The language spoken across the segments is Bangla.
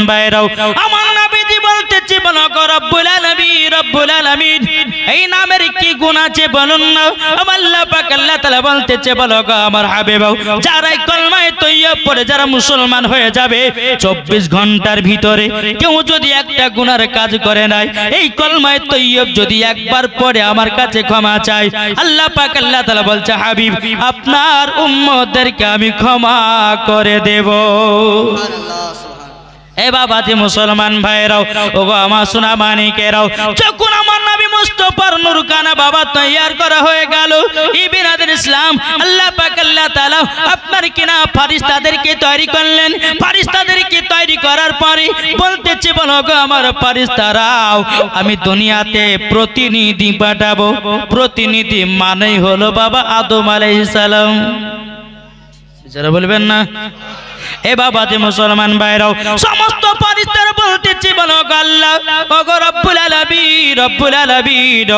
ভাইরাও আমার নবীজি বলতেছে বলো গো রব্বুল আলামিন এই নামের কি গুণ আছে বলুন না। আল্লাহ পাক আল্লাহ তাআলা বলতেছে বলো গো আমার হাবিব যারা কলমায়ে তৈয়ব পড়ে যারা মুসলমান হয়ে যাবে 24 ঘন্টার ভিতরে কেউ যদি একটা গুনার কাজ করে নাই এই কলমায়ে তৈয়ব যদি একবার পড়ে আমার কাছে ক্ষমা চায় আল্লাহ পাক আল্লাহ তাআলা বলছে হাবিব আপনার উম্মতদেরকে আমি ক্ষমা করে দেব। এ বাবাজি মুসলমান ভাইরাও ওগো আমার সোনা মানিকেরাও যখন আমার নবী মুস্তাফার নূরখানা বাবা তৈয়ার করা হয়ে গেল ইবিনাদের ইসলাম আল্লাহ পাক আল্লাহ তাআলা আপনার কিনা ফেরেশতাদেরকে তৈরি করলেন। ফেরেশতাদেরকে তৈরি করার পরে বলতেছে বলো গো আমার ফেরেশতারাও আমি দুনিয়াতে প্রতিনিধি পাঠাবো। প্রতিনিধি মানেই হলো বাবা আদম আলাইহিস সালাম। যারা বলবেন না এ বাবাজি মুসলমান ভাইরাও সমস্ত ফেরেশতারা বলতেছে বলো গো আল্লাহ ওগো রব্বুল আলামিন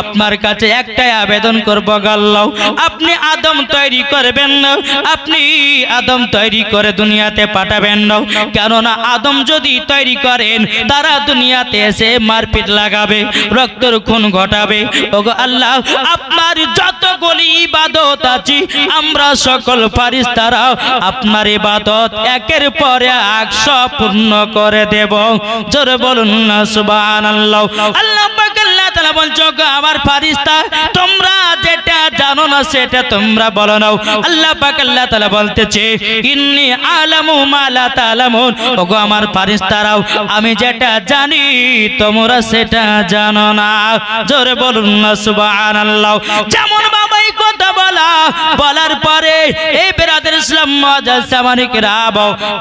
আপনার কাছে একটাই আবেদন করব গো আল্লাহ আপনি আদম তৈরি করবেন না। আপনি আদম তৈরি করে দুনিয়াতে পাঠাবেন না কেননা আদম যদি তৈরি করেন তারা দুনিয়াতে এসে মারপিট লাগাবে রক্তের খুন ঘটাবে। ওগো আল্লাহ আপনার যতগুলি ইবাদত আছে আমরা সকল ফেরেশতারা আপনার ইবাদত একের পরে 100 পূর্ণ করে দেব। জোরে বলুন না সুবহানাল্লাহ। আল্লাহ পাক আল্লাহ তাআলা বলছো আমার ফেরেশতা তোমরা যেটা জানো না সেটা তোমরা বলো না। আল্লাহ পাক আল্লাহ তাআলা বলতেছে ইন্নী আলামু মা লা তা'লামুন ওগো আমার ফেরেশতারাও আমি যেটা জানি তোমরা সেটা জানো না। জোরে বলুন না সুবহানাল্লাহ। যেমন বাবা এই কথা বলার পরে এই বেরাদের ইসলাম মুআজ্জাজ সামানিকরা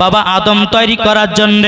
বাবা আদম তৈরি করার জন্য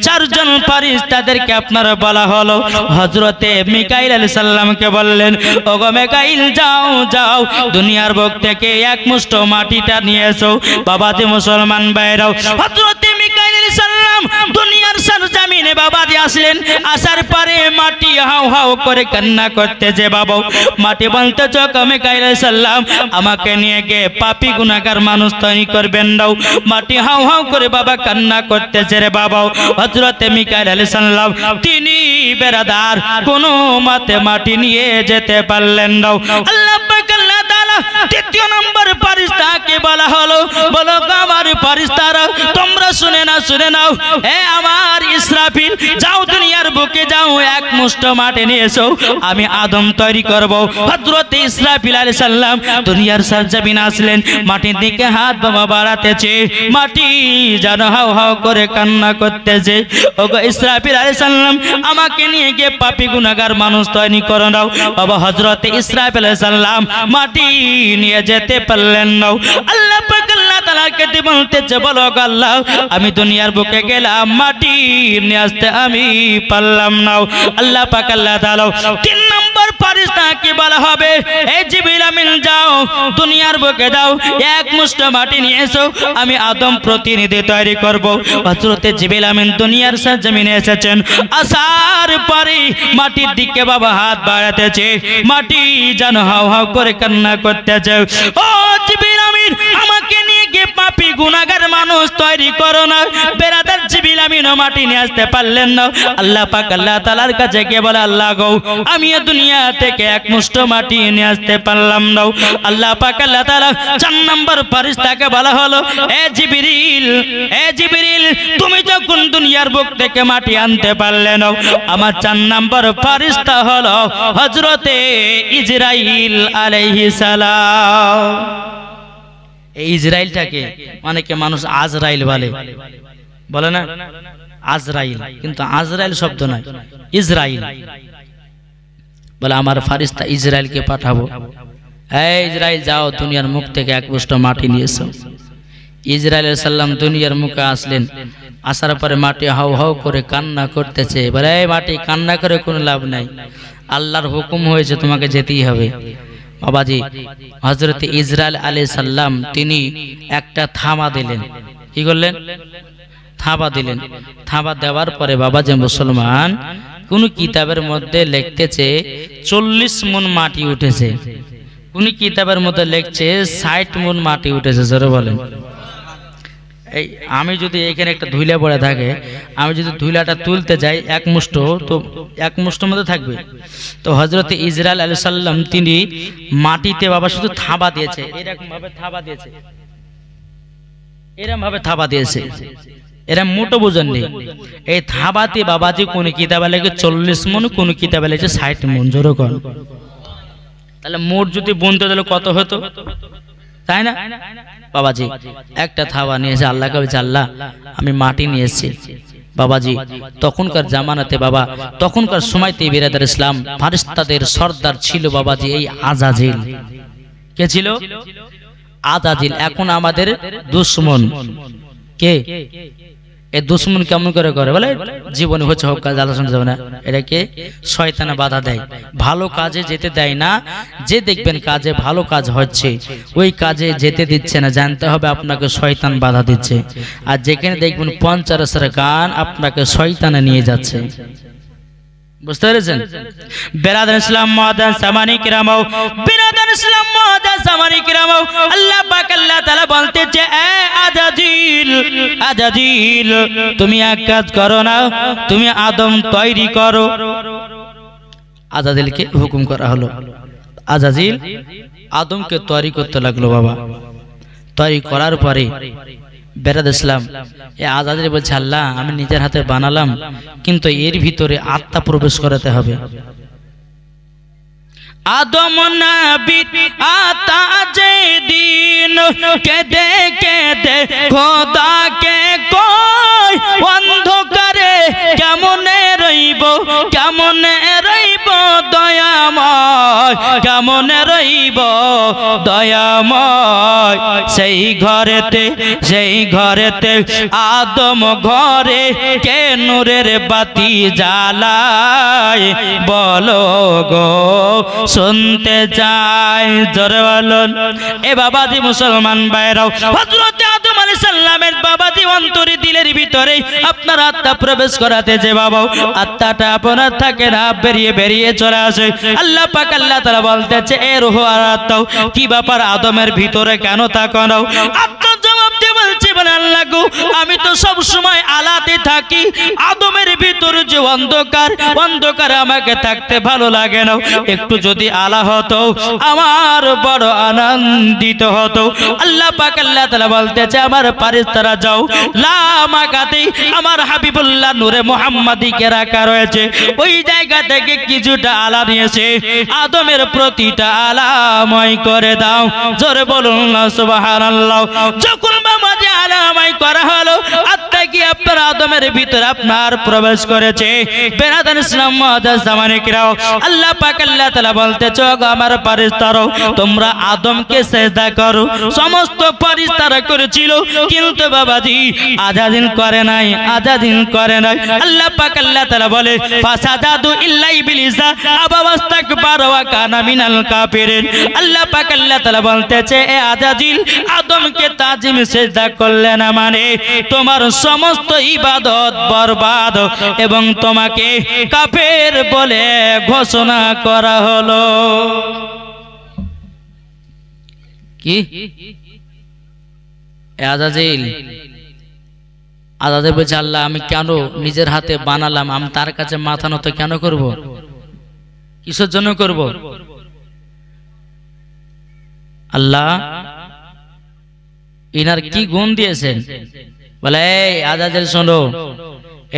4 জন ফেরেশতাদেরকে আপনারা বলা হলো। হযরতে মিকাইল আলাইহিস সালামকে বললেন ওগো মিকাইল যাও দুনিয়ার বুক থেকে এক মুষ্ঠ মাটিটা নিয়ে এসো। বাবাজি মুসলমান ভাইরাও হযরতে মিকাইল আলাইহিস সালাম দুনিয়ার সরজমিনে বাবাজি আসলেন। আসার পরে মাটি হাউ হাউ করে কান্না করতেছে। বাবা মাটি বলতে চোখ মিকাইল আলাইহিস সালাম আমাকে নিয়ে গিয়ে পাপী গুনাহগার মানুষ তৈরি করবেন দাও। মাটি হাউ হাউ করে বাবা কান্না করতেছে রে বাবা। হযরতে মিকাইল আলাইহিস সালাম তিনি বেরাদার কোনো মতে মাটি নিয়ে যেতে পারলেন না। আল্লাহ পাক আল্লাহ তাআলা দ্বিতীয় নম্বর ফেরেশতাকে বলা হলো বলো আমার ফেরেশতারা তোমরা শুনে নাও হে আমার ইসরাফিল যাও দুনিয়ার বুকে যাও এক মুষ্ঠ মাটি নিয়ে এসো আমি আদম তৈরি করব। হযরতে ইসরাফিল আলাইহিস সালাম দুনিয়ার সরজমিনে আসলেন। মাটির দিকে হাত বাবা বাড়াতেছে মাটি যেন হাউ হাউ করে কান্না করতেছে। ওগো ইসরাফিল আলাইহিস সালাম আমাকে নিয়ে গিয়ে পাপী গুনাহগার মানুষ তৈরি করে নাও। বাবা হযরতে ইসরাফিল আলাইহিস সালাম মাটি নিয়ে যেতে পারলেন না। আল্লাহ পাক আল্লাহ তাআলাকে বলতেছে বলো গো আল্লাহ আমি দুনিয়ার বুকে গেলাম মাটি নিয়ে আসতে আমি পারলাম না। আল্লাহ পাক আল্লাহ তাআলা 3 নম্বর ফেরেশতাকে বলা হবে এই জিবরিল আমিন যাও দুনিয়ার বুকে যাও এক মুষ্ঠ মাটি নিয়ে এসো আমি আদম প্রতিনিধি তৈরি করব। হযরতে জিবরিল আমিন দুনিয়ার সরজমিনে এসেছেন। আসার পরে মাটির দিকে বাবা হাত বাড়াতেছে মাটি যেন হাউ হাউ করে কান্না করতেছে। ও জিবরিল আমিন আমাকে নিয়ে গিয়ে পাপী গুনাহগার মানুষ তৈরি করো না। বেরাদার জিবরিল আমিন মাটি নিয়ে আসতে পারলেন না। আল্লাহ পাক আল্লাহ তাআলার কাছে গিয়ে বলে আল্লাহ গো আমি দুনিয়া থেকে এক মুষ্ঠ মাটি নিয়ে আসতে পারলাম না। আল্লাহ পাক আল্লাহ তাআলা 4 নম্বর ফেরেশতাকে বলা হলো এ জিবরিল তুমি যখন দুনিয়ার বুক থেকে মাটি আনতে পারলে না আমার 4 নম্বর ফেরেশতা হলো হযরতে ইসরাইল আলাইহিস সালাম। এই ইসরাইলটাকে অনেকে মানুষ আজরাইল বলে না আজরাইল কিন্তু আজরাইল শব্দ নয় ইসরাইল বলে আমার ফেরেশতা ইসরাইলকে পাঠাবো। এই ইসরাইল যাও দুনিয়ার মুখ থেকে এক মুষ্ঠ মাটি নিয়ে এসো। ইসরাইল আলাইহিস সালাম দুনিয়ার মুখে আসলেন। আসার পরে মাটি হাউ হাউ করে কান্না করতেছে। বলে এই মাটি কান্না করে কোনো লাভ নাই আল্লাহর হুকুম হয়েছে তোমাকে যেতেই হবে। বাবাজি হযরতে ইসরাইল আলাইহিস সালাম তিনি একটা থাবা দিলেন। কি করলেন? থাবা দিলেন। থাবা দেওয়ার পরে বাবাজি মুসলমান কোন কিতাবের মধ্যে লিখতেছে 40 মণ মাটি উঠেছে, কোন কিতাবের মধ্যে লিখছে 60 মণ মাটি উঠেছে। জোরে বলেন। এই আমি যদি এখানে একটা ধুইলা পড়ে থাকে, আমি যদি ধুইলাটা তুলতে যাই এক মুষ্ঠ, তো এক মুষ্ঠের মধ্যে থাকবে। তো হযরত ইসরাইল আলাইহিস সালাম তিনি মাটিতে বাবা শুধু থাবা দিয়েছে, এরকম ভাবে থাবা দিয়েছে, এরকম ভাবে থাবা দিয়েছে, এরা মোটো বুঝেন নেই। এই থাবাতে বাবাজি কোন কিতাবে লেগে 40 মণ, কোন কিতাবে লেগেছে 60 মণ। জোরে কর, তাহলে মোট যদি বুনতে দিলে কত হতো, তাই না বাবাজি? একটা থাবা নিয়েছে, আল্লাহকে বলছে আল্লাহ আমি মাটি নিয়ে এসেছি বাবাজি। তখনকার জামানাতে বাবা, তখনকার সময়তে বিরাদার ইসলাম ফারিস্তাদের সর্দার ছিল বাবাজি এই আজাজিল। কে ছিল? আজাজিল। এখন আমাদের দুশমন কে? এই দুশমন কেমন করে করে বলে জীবনে হচ্ছে হোক কাজ আলোচনা যাবে না, এটাকে শয়তানে বাধা দেয়, ভালো কাজে যেতে দেয় না। যে দেখবেন কাজে ভালো কাজ হচ্ছে ওই কাজে যেতে দিচ্ছে না, জানতে হবে আপনাকে শয়তান বাধা দিচ্ছে। আর যেখানে দেখবেন পঞ্চারসের গান আপনাকে শয়তানে নিয়ে যাচ্ছে। বুঝতে পেরেছেন? বেরাদার ইসলাম মুআদ্দাস সামানি কিরামাও, বেরাদার ইসলাম মুআদ্দাস সামানি কিরামাও, আল্লাহ পাক আল্লাহ তাআলা বলতেছে এ আজাজিল, আজাজিল তুমি এক কাজ করো না, তুমি আদম তৈরি করো। আজাজিলকে হুকুম করা হলো, আজাজিল আদমকে তৈরি করতে লাগলো বাবা। তৈরি করার পরে বেরাদার ইসলাম এ আজাজিল বলছে আল্লাহ আমি নিজের হাতে বানালাম, কিন্তু এর ভিতরে আত্মা প্রবেশ করাতে হবে। আদম নবী আতা যেদিন কেঁদে কেঁদে খোদাকে কই অন্ধকারে কেমনে রইব, কেমনে রইব দয়াময়, কেমনে রইব দয়াময়। সেই ঘরেতে, সেই ঘরেতে আদম ঘরে কে নূরের বাতি জ্বালায় বলো গো শুনতে চাই। জোরে বলুন এ বাবাজি মুসলমান ভাইরাও, হযরত আদম আলাইহিস সালামের বাবাজি অন্তরে দিলের ভিতরে আপনার আত্মা প্রবেশ করাতে যে বাবা আত্মাটা আপনার থাকে না, বেরিয়ে বেরিয়ে চলে আসে। আল্লাহ পাক আল্লাহ তাআলা বলতেছে এ রূহ আর আত্মা কি ব্যাপার আদমের ভিতরে কেন থাকো না? আত্মা জবাব দিয়ে বলছে বলে আল্লাহ গো আমি তো সব সময় আলাতে থাকি, আদমের ভিতরে যে অন্ধকার, অন্ধকারে আমাকে থাকতে ভালো লাগে না, একটু যদি আলা হতো আমার বড় আনন্দিত হতো। আল্লাহ পাক আল্লাহ তাআলা বলতেছে আমার ফারিস্তারা যাও লামাকাতে আমার হাবিবুল্লাহ নূরে মুহাম্মাদিকে রাখা রয়েছে, ওই জায়গা থেকে কিছুটা আলা নিয়েছে আদমের প্রতিটা আলাময় করে দাও। জোরে বলুন না সুবহানাল্লাহ। যখন বাবাজি আলাময় করা হলো আত্মা কি আপনার আদমের ভিতরে আপনার প্রবেশ করেছে। বেরাদার ইসলাম মুআদ্দাস জামানে কিরাও, আল্লাহ পাক আল্লাহ তাআলা বলতেছে আমার ফারিস্তারা তোমরা আদমকে সিজদা করো। সমস্ত ফারিস্তারা করেছিল কিন্তু বাবাজি আজাজিল করে নাই, আজাজিল করে নাই। আল্লাহ পাক আল্লাহ তাআলা বলে ফাসাদাদু ইল্লা ইবলিসা আবা ওয়াস্তাকবারা ওয়া কানা মিনাল কাফিরিন। আল্লাহ পাক আল্লাহ তাআলা বলতেছে এ আজাজিল আদমকে তাজিম সিজদা করলে না মানে তোমার সমস্ত ইবাদত বরবাদ এবং তোমাকে কাফের বলে ঘোষণা করা হলো। কি আজাজিল? আজাজিল বলছে আল্লাহ আমি কেন নিজের হাতে বানালাম, আমি তার কাছে মাথা নত কেন করব? কিসের জন্য করব? আল্লাহ ইনার কি গুণ দিয়েছেন? বলে এই আজাজিল শোনো,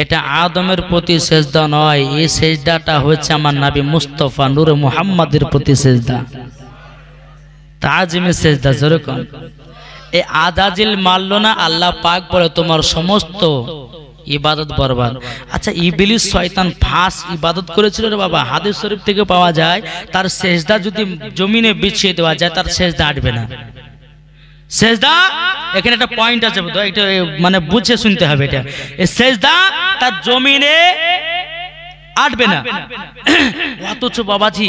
এটা আদমের প্রতি সেজদা নয়, এই সেজদাটা হচ্ছে আমার নবী মুস্তাফা নূরে মুহাম্মাদের প্রতি সেজদা, তাজিমে সেজদা। যেরকম এই আজাজিল মানলো না, আল্লাহ পাক বলে তোমার সমস্ত ইবাদত বরবাদ। আচ্ছা ইবলিস শয়তান ফাঁস ইবাদত করেছিল রে বাবা, হাদিস শরীফ থেকে পাওয়া যায় তার সেজদা যদি জমিনে বিছিয়ে দেওয়া যায় তার সেজদা আটবে না। সেজদা এখানে একটা পয়েন্ট আছে, এটা মানে বুঝে শুনতে হবে, এটা এই সেজদা তার জমিনে আটবে না। অথচ বাবাজি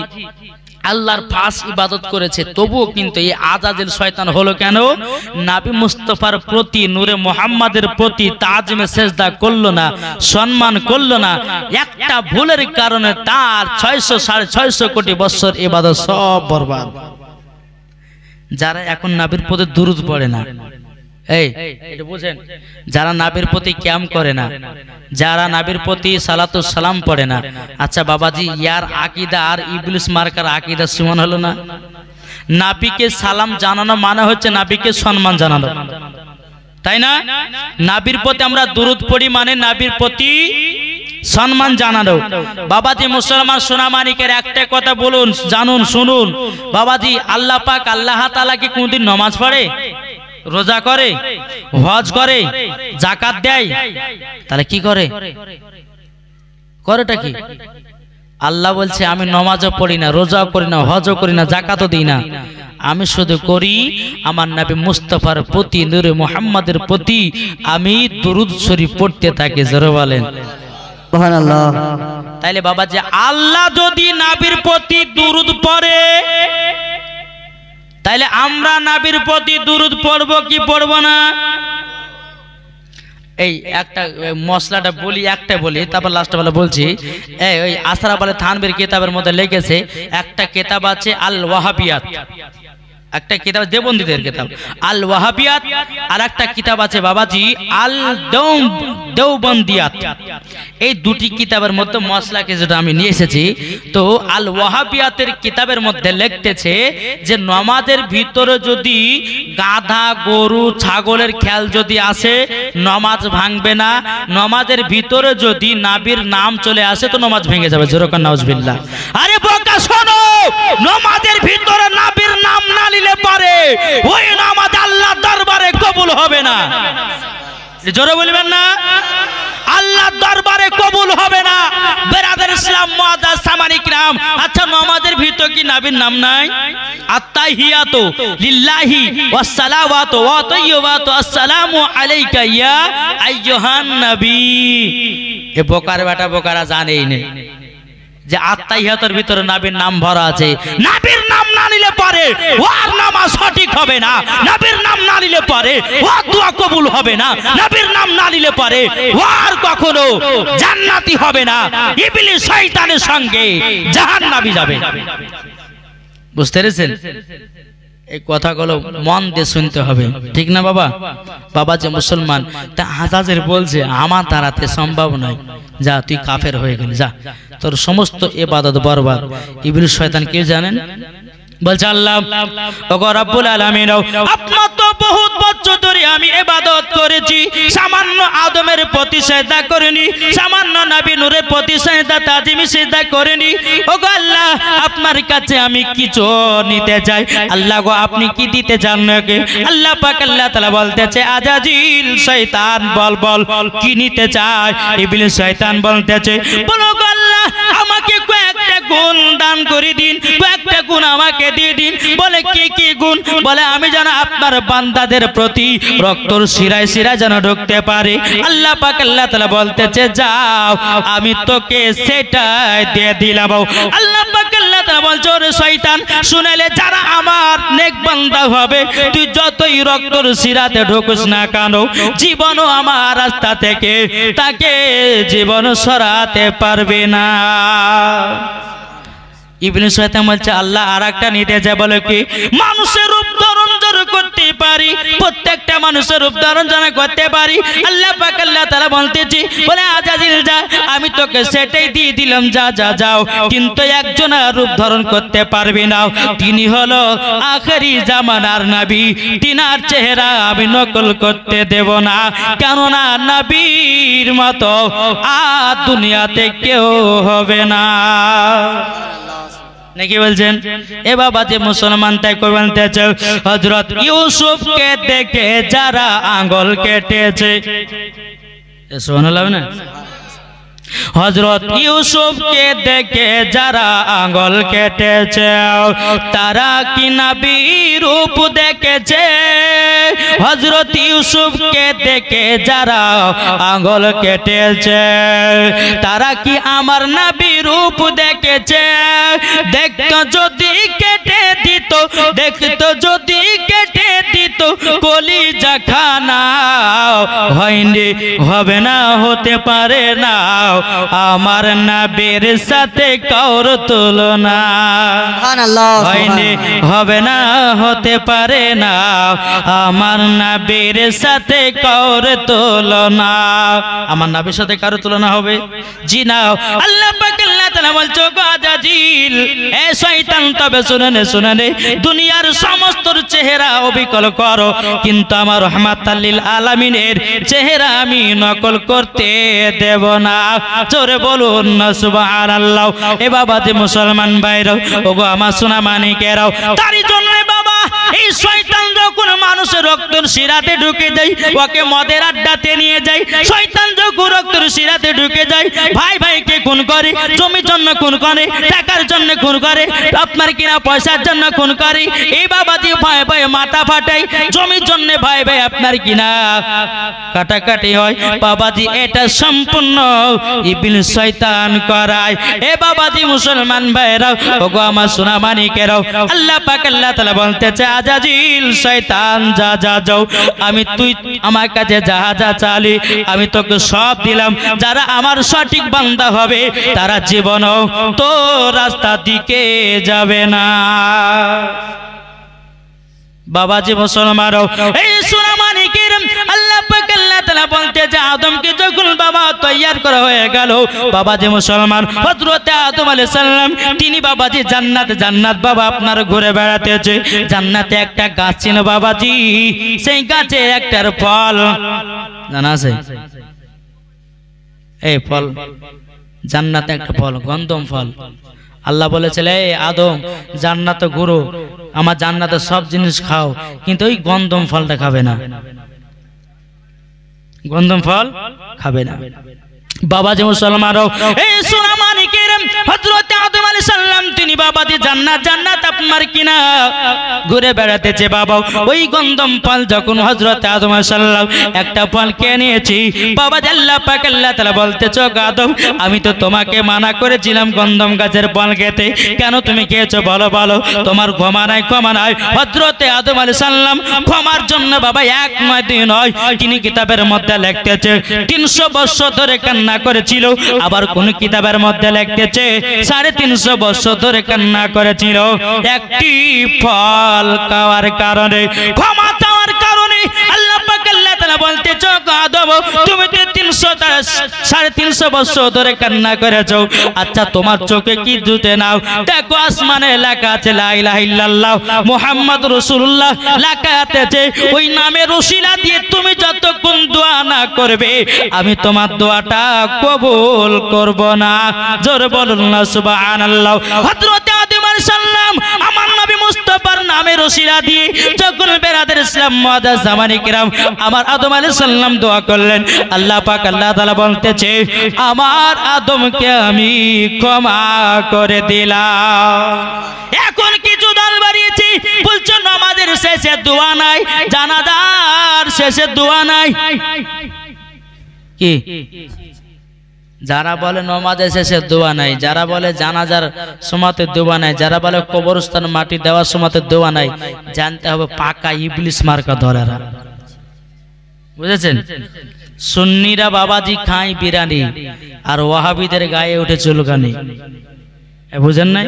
আল্লাহর পাশ ইবাদত করেছে, তবুও কিন্তু এই আজাজিল শয়তান হলো কেন? নবী মুস্তাফার প্রতি নূরে মুহাম্মাদের প্রতি তাজিমে সেজদা করলো না, সম্মান করলো না। একটা ভুলের কারণে তার 600-650 কোটি বছর ইবাদত সব বরবাদ। যারা এখন নবীর প্রতি দুরূদ পড়ে না এই এটা বুঝেন, যারা নাবির প্রতি ক্যাম করে না, যারা নাবির প্রতি সালাতুস সালাম পড়ে না, আচ্ছা বাবাজি ইয়ার আকীদা আর ইবলিস মার্কার আকীদা সমান হলো না? নাবিকে সালাম জানানো মানে হচ্ছে নাবিকে সম্মান জানানো, তাই না? নাবির প্রতি আমরা দুরূদ পড়ি মানে নাবির প্রতি সম্মান জানানো। বাবাজি মুসলমান সোনামানিকের একটা কথা বলুন, জানুন, শুনুন বাবাজি, আল্লাহ পাক আল্লাহ তাআলা কি কোনদিন নামাজ পড়ে, রোজা করে, হজ করে, যাকাত দেয়? তাহলে কি করে? করেটা কি? আল্লাহ বলছে আমি নামাজও পড়ি না, রোজাও করি না, হজও করি না, যাকাতও দিই না, আমি শুধু করি আমার নবী মুস্তাফার প্রতি, নূরে মুহাম্মাদের প্রতি আমি দুরূদ শরীফ পড়তে থাকি। জোরে বলেন সুবহানাল্লাহ। তাইলে বাবা যে আল্লাহ যদি নবীর প্রতি দুরূদ পড়ে, তাইলে আমরা নবীর প্রতি দুরূদ পড়ব কি পড়ব না? এই একটা মশলাটা বলি, একটা বলি, তারপর লাস্টে বলে বলছি। এই ওই আসরাফ আলী থানভীর কিতাবের মধ্যে লিখেছে, একটা কিতাব আছে আল ওয়াহাবিয়াত, একটা কিতাব দেবন্দীদের কিতাব আল ওয়াহাবিয়াত, আর একটা কিতাব আছে বাবাজি আল দেওবন্দিয়াত। এই দুটি কিতাবের মধ্যে মশলাকে যেটা আমি নিয়ে এসেছি, তো আল ওয়াহাবিয়াতের কিতাবের মধ্যে লিখতেছে যে নামাজের ভিতরে যদি গাধা, গরু, ছাগলের খেয়াল যদি আসে নামাজ ভাঙবে না, নামাজের ভিতরে যদি নবীর নাম চলে আসে তো নামাজ ভেঙে যাবে। জোরকান নাউজুবিল্লাহ। আরে বোকা শোনো, নামাজের ভিতরে নবীর নাম না নিলে পারে ওই নামাজ আল্লাহর দরবারে কবুল হবে না। জোরে বলবেন না, আল্লাহর দরবারে কবুল হবে না। বেরাদার ইসলাম মুআজ্জাজ সামানি কিরাম, আচ্ছা নামাজের ভিতর কি নবীর নাম নাই? আত্তাহিয়াতু লিল্লাহি ওয়াস সালাওয়াতু ওয়া তাইয়্যিবাতু আসসালামু আলাইকা ইয়া আইয়ুহান নবী। এ বোকার বেটা বোকারা জানেই না যে আত্তাহিয়াতের ভিতরে নবীর নাম ভরা আছে। নবীর নাম না নিলে পারে ওর নামাজ সঠিক হবে না, নবীর নাম না নিলে পারে ওর দোয়া কবুল হবে না, নবীর নাম না নিলে পারে ওর কখনো জান্নাতি হবে না, ইবলিস শয়তানের সঙ্গে জাহান্নামে যাবে। বুঝতে পেরেছেন? এই কথাগুলো মন দিয়ে শুনতে হবে, ঠিক না বাবা? বাবা যে মুসলমান, তা হাজাজের বলছে আমার দ্বারাতে সম্ভব নয়, যা তুই কাফের হয়ে গেলি, যা, তোর সমস্ত ইবাদত বরবাদ। ইবলিস শয়তান কি জানেন? বলছে আল্লাহ ওগো রব্বুল আলামিন, আপনার তো বহুত বছর ধরে আমি ইবাদত করেছি, সামান্য আদমের প্রতি সিজদা করিনি, সামান্য নবী নূরের প্রতি সিজদা তাজিমি সিজদা করিনি। ওগো আল্লাহ আপনার কাছে আমি কিছু নিতে চাই। আল্লাহ গো আপনি কি দিতে চান নাকি? আল্লাহ পাক আল্লাহ তাআলা বলতেছে আজাজিল শয়তান বল বল কি নিতে চায়? ইবলিস শয়তান বলতেছে বলো গো আল্লাহ আমাকে কয়েকটা গুণ দান করে দিন, কয়েকটা গুণ আমাকে দিয়ে দিন। বলে কি কি গুণ? বলে আমি যেন আপনার বান্দাদের প্রতি রক্তর শিরায় শিরায় যেন ঢুকতে পারে। আল্লাহ পাক আল্লাহ তাআলা বলতেছে যাও আমি তোকে সেটাই দিয়ে দিলাম। আল্লাহ পাক আল্লাহ তাআলা বলছে ওরে শয়তান শুনাইলে যারা আমার নেক বান্দা হবে তুই যতই রক্তর শিরাতে ঢুকুস না কেন জীবনও আমার রাস্তা থেকে তাকে জীবন সরাতে পারবে না। ইবনে শয়তান বলছে আল্লাহ আরেকটা নিতে যায়। বলে কি? মানুষের রূপ ধারণ যারা করতে পারি, প্রত্যেকটা মানুষের রূপ ধারণ যারা করতে পারি। আল্লাহ পাক আল্লাহ তাআলা বলতেছি বলে আজাজিল যা আমি তোকে সেটাই দিয়ে দিলাম, যা যা যাও, কিন্তু একজন রূপ ধারণ করতে পারবি না, তিনি হলো আখেরি জামানার নবী, তিনার চেহারা আমি নকল করতে দেব না, কেননা নবীর মতো আর দুনিয়াতে কেউ হবে না। নাকি বলছেন? এ বাবা যে মুসলমান তাই কই বলতেছে হযরত ইউসুফকে দেখে যারা আঙ্গুল কেটেছে, সুবহানাল্লাহ না? হযরত ইউসুফকে দেখে যারা আঙ্গুল কেটেছে তারা কি নবীর রূপ দেখেছে? হযরত ইউসুফকে দেখে যারা আঙ্গুল কেটেছে তারা কি আমার নবীর রূপ দেখেছে? দেখতো যদি কেটে দিত, দেখতো যদি কেটে দিত কলিজা খানা হয়নি, হবে না, হতে পারে না আমার নবীর সাথে কারো তুলনা, সুবহানাল্লাহ, হয়নি, হবে না, হতে পারে না আমার নবীর সাথে কারো তুলনা। আমার নবীর সাথে কারো তুলনা হবে? জি না। আল্লাহ পাক আল্লাহ তাআলা বলছো গো আজাজিল, এ শয়তান তবে শুনে শুনে দুনিয়ার সমস্ত চেহারা অবিকল করো, কিন্তু আমার রহমাতাল লিল আলামিনের চেহারা আমি নকল করতে দেব না। জোরে বলুন না সুবহানাল্লাহ। এ বাবা যে মুসলমান ভাইরা, ওগো আমার সোনা মানিকেরাও, তারই জন্য বাবা এই শয়তান যখন মানুষের রক্তের শিরাতে ঢুকে যায়, ওকে মদের আড্ডাতে নিয়ে যায়। শয়তান যখন রক্তের শিরাতে ঢুকে যায়, ভাই ভাইকে খুন করে, জমির জন্য খুন করে, টাকার জন্য খুন করে, আপনার কিনা পয়সার জন্য খুন করে। এই বাবাজি ভাই ভাই মাথা ফাটাই, জমির জন্য ভাই ভাই আপনার কিনা কাটাকাটি হয়। বাবাজি এটা সম্পূর্ণ ইবলিস শয়তান করায়। এ বাবাজি মুসলমান ভাইরা, ওগো আমার সোনা মানিকেরাও, আল্লাহ পাক আল্লাহ তাআলা বলতেছে আজাজিল শয়তান যা যা যাও, আমি তুই আমার কাছে যা যা চালি আমি তোকে সব দিলাম। যারা আমার সঠিক বান্দা হবে তারা জীবনও তো রাস্তা দিকে যাবে না। বাবাজি মুসলমানও, এই সোনা মানিকের আল্লাহ পাক আল্লাহ তাআলা বলতেছে আদমকে যখন বাবা তৈয়ার করা হয়ে গেল, বাবাজি মুসলমান হযরত আদম আলাইহিস সালাম তিনি বাবাজি জান্নাত বাবা আপনার ঘুরে বেড়াতেছে। জান্নাতে একটা গাছ ছিল বাবাজি, সেই গাছে একটার ফল জানা আছে? এই ফল জান্নাতে একটা ফল, গন্ধম ফল। আল্লাহ বলেছিল এই আদম জান্নাতে ঘুরো, আমার জান্নাতে সব জিনিস খাও, কিন্তু ওই গন্ধম ফলটা খাবে না, গন্ধম ফল খাবে না। বাবাজি মুসলমানও, এই সোনা মানিকের হযরত আদম আলাইহিস সালাম তিনি বাবাজি জান্নাত আপনার কিনা ঘুরে বেড়াতেছে। বাবা ওই গন্ধম ফল যখন হযরত আদম আলাইহিস সালাম একটা ফল খেয়ে নিয়েছি, বাবাজি আল্লাহ পাক আল্লাহ তাআলা বলতেছো আদম আমি তো তোমাকে মানা করেছিলাম গন্ধম গাছের ফল খেতে, কেন তুমি খেয়েছো বলো বলো? তোমার ক্ষমা নাই। হযরত আদম আলাইহিস সালাম ক্ষমার জন্য বাবা এক নয় দুই নয় তিনি কিতাবের মধ্যে লিখতেছে 300 বছর ধরে কান্না করেছিল। আবার কোন কিতাবের মধ্যে লিখতেছে 350 বছর ধরে কান্না করেছিল। একটি ফল খাওয়ার কারণে, ক্ষমা চাওয়ার কারণে আল্লাহ পাক আল্লাহ তাআলা বলতেছো আদম তুমি তো 350 বছর ধরে কান্না করেছো, আচ্ছা তোমার চোখে কি জুতে নাও? দেখো আসমানে লেখা আছে লা ইলাহা ইল্লাল্লাহ মুহাম্মাদুর রাসূলুল্লাহ লেখা আছে। ওই নামের ওসিলা দিয়ে তুমি যতক্ষণ দোয়া না করবে আমি তোমার দোয়াটা কবুল করব না। জোরে বলুন না সুবহানাল্লাহ। হযরত আদম আলাইহিস সালাম আমার নবী মুস্তাফার নামের ওসিলা দিয়ে যখন বেরাদের ইসলাম মুআজ্জাজ জামানি কিরাম আমার আদম আলাইহিস সালাম দোয়া করলেন, আল্লাহ পাক আল্লাহ তাআলা বলতেছে আমার আদমকে আমি ক্ষমা করে দিলাম। এখন কিছু দল বাড়িয়েছি বলছো নামাজের শেষে দোয়া নাই, জানাজার শেষে দোয়া নাই। কি যারা বলে নামাজের শেষে দোয়া নাই, যারা বলে জানাজার সময়তে দোয়া নাই, যারা বলে কবরস্থান মাটি দেওয়ার সময়তে দোয়া নাই, জানতে হবে পাকা ইবলিস মার্কা ধরেরা। বুঝেছেন? সুন্নিরা বাবাজি খায় বিরিয়ানি আর ওয়াহাবিদের গায়ে উঠে চুলকানি, বুঝেন নাই?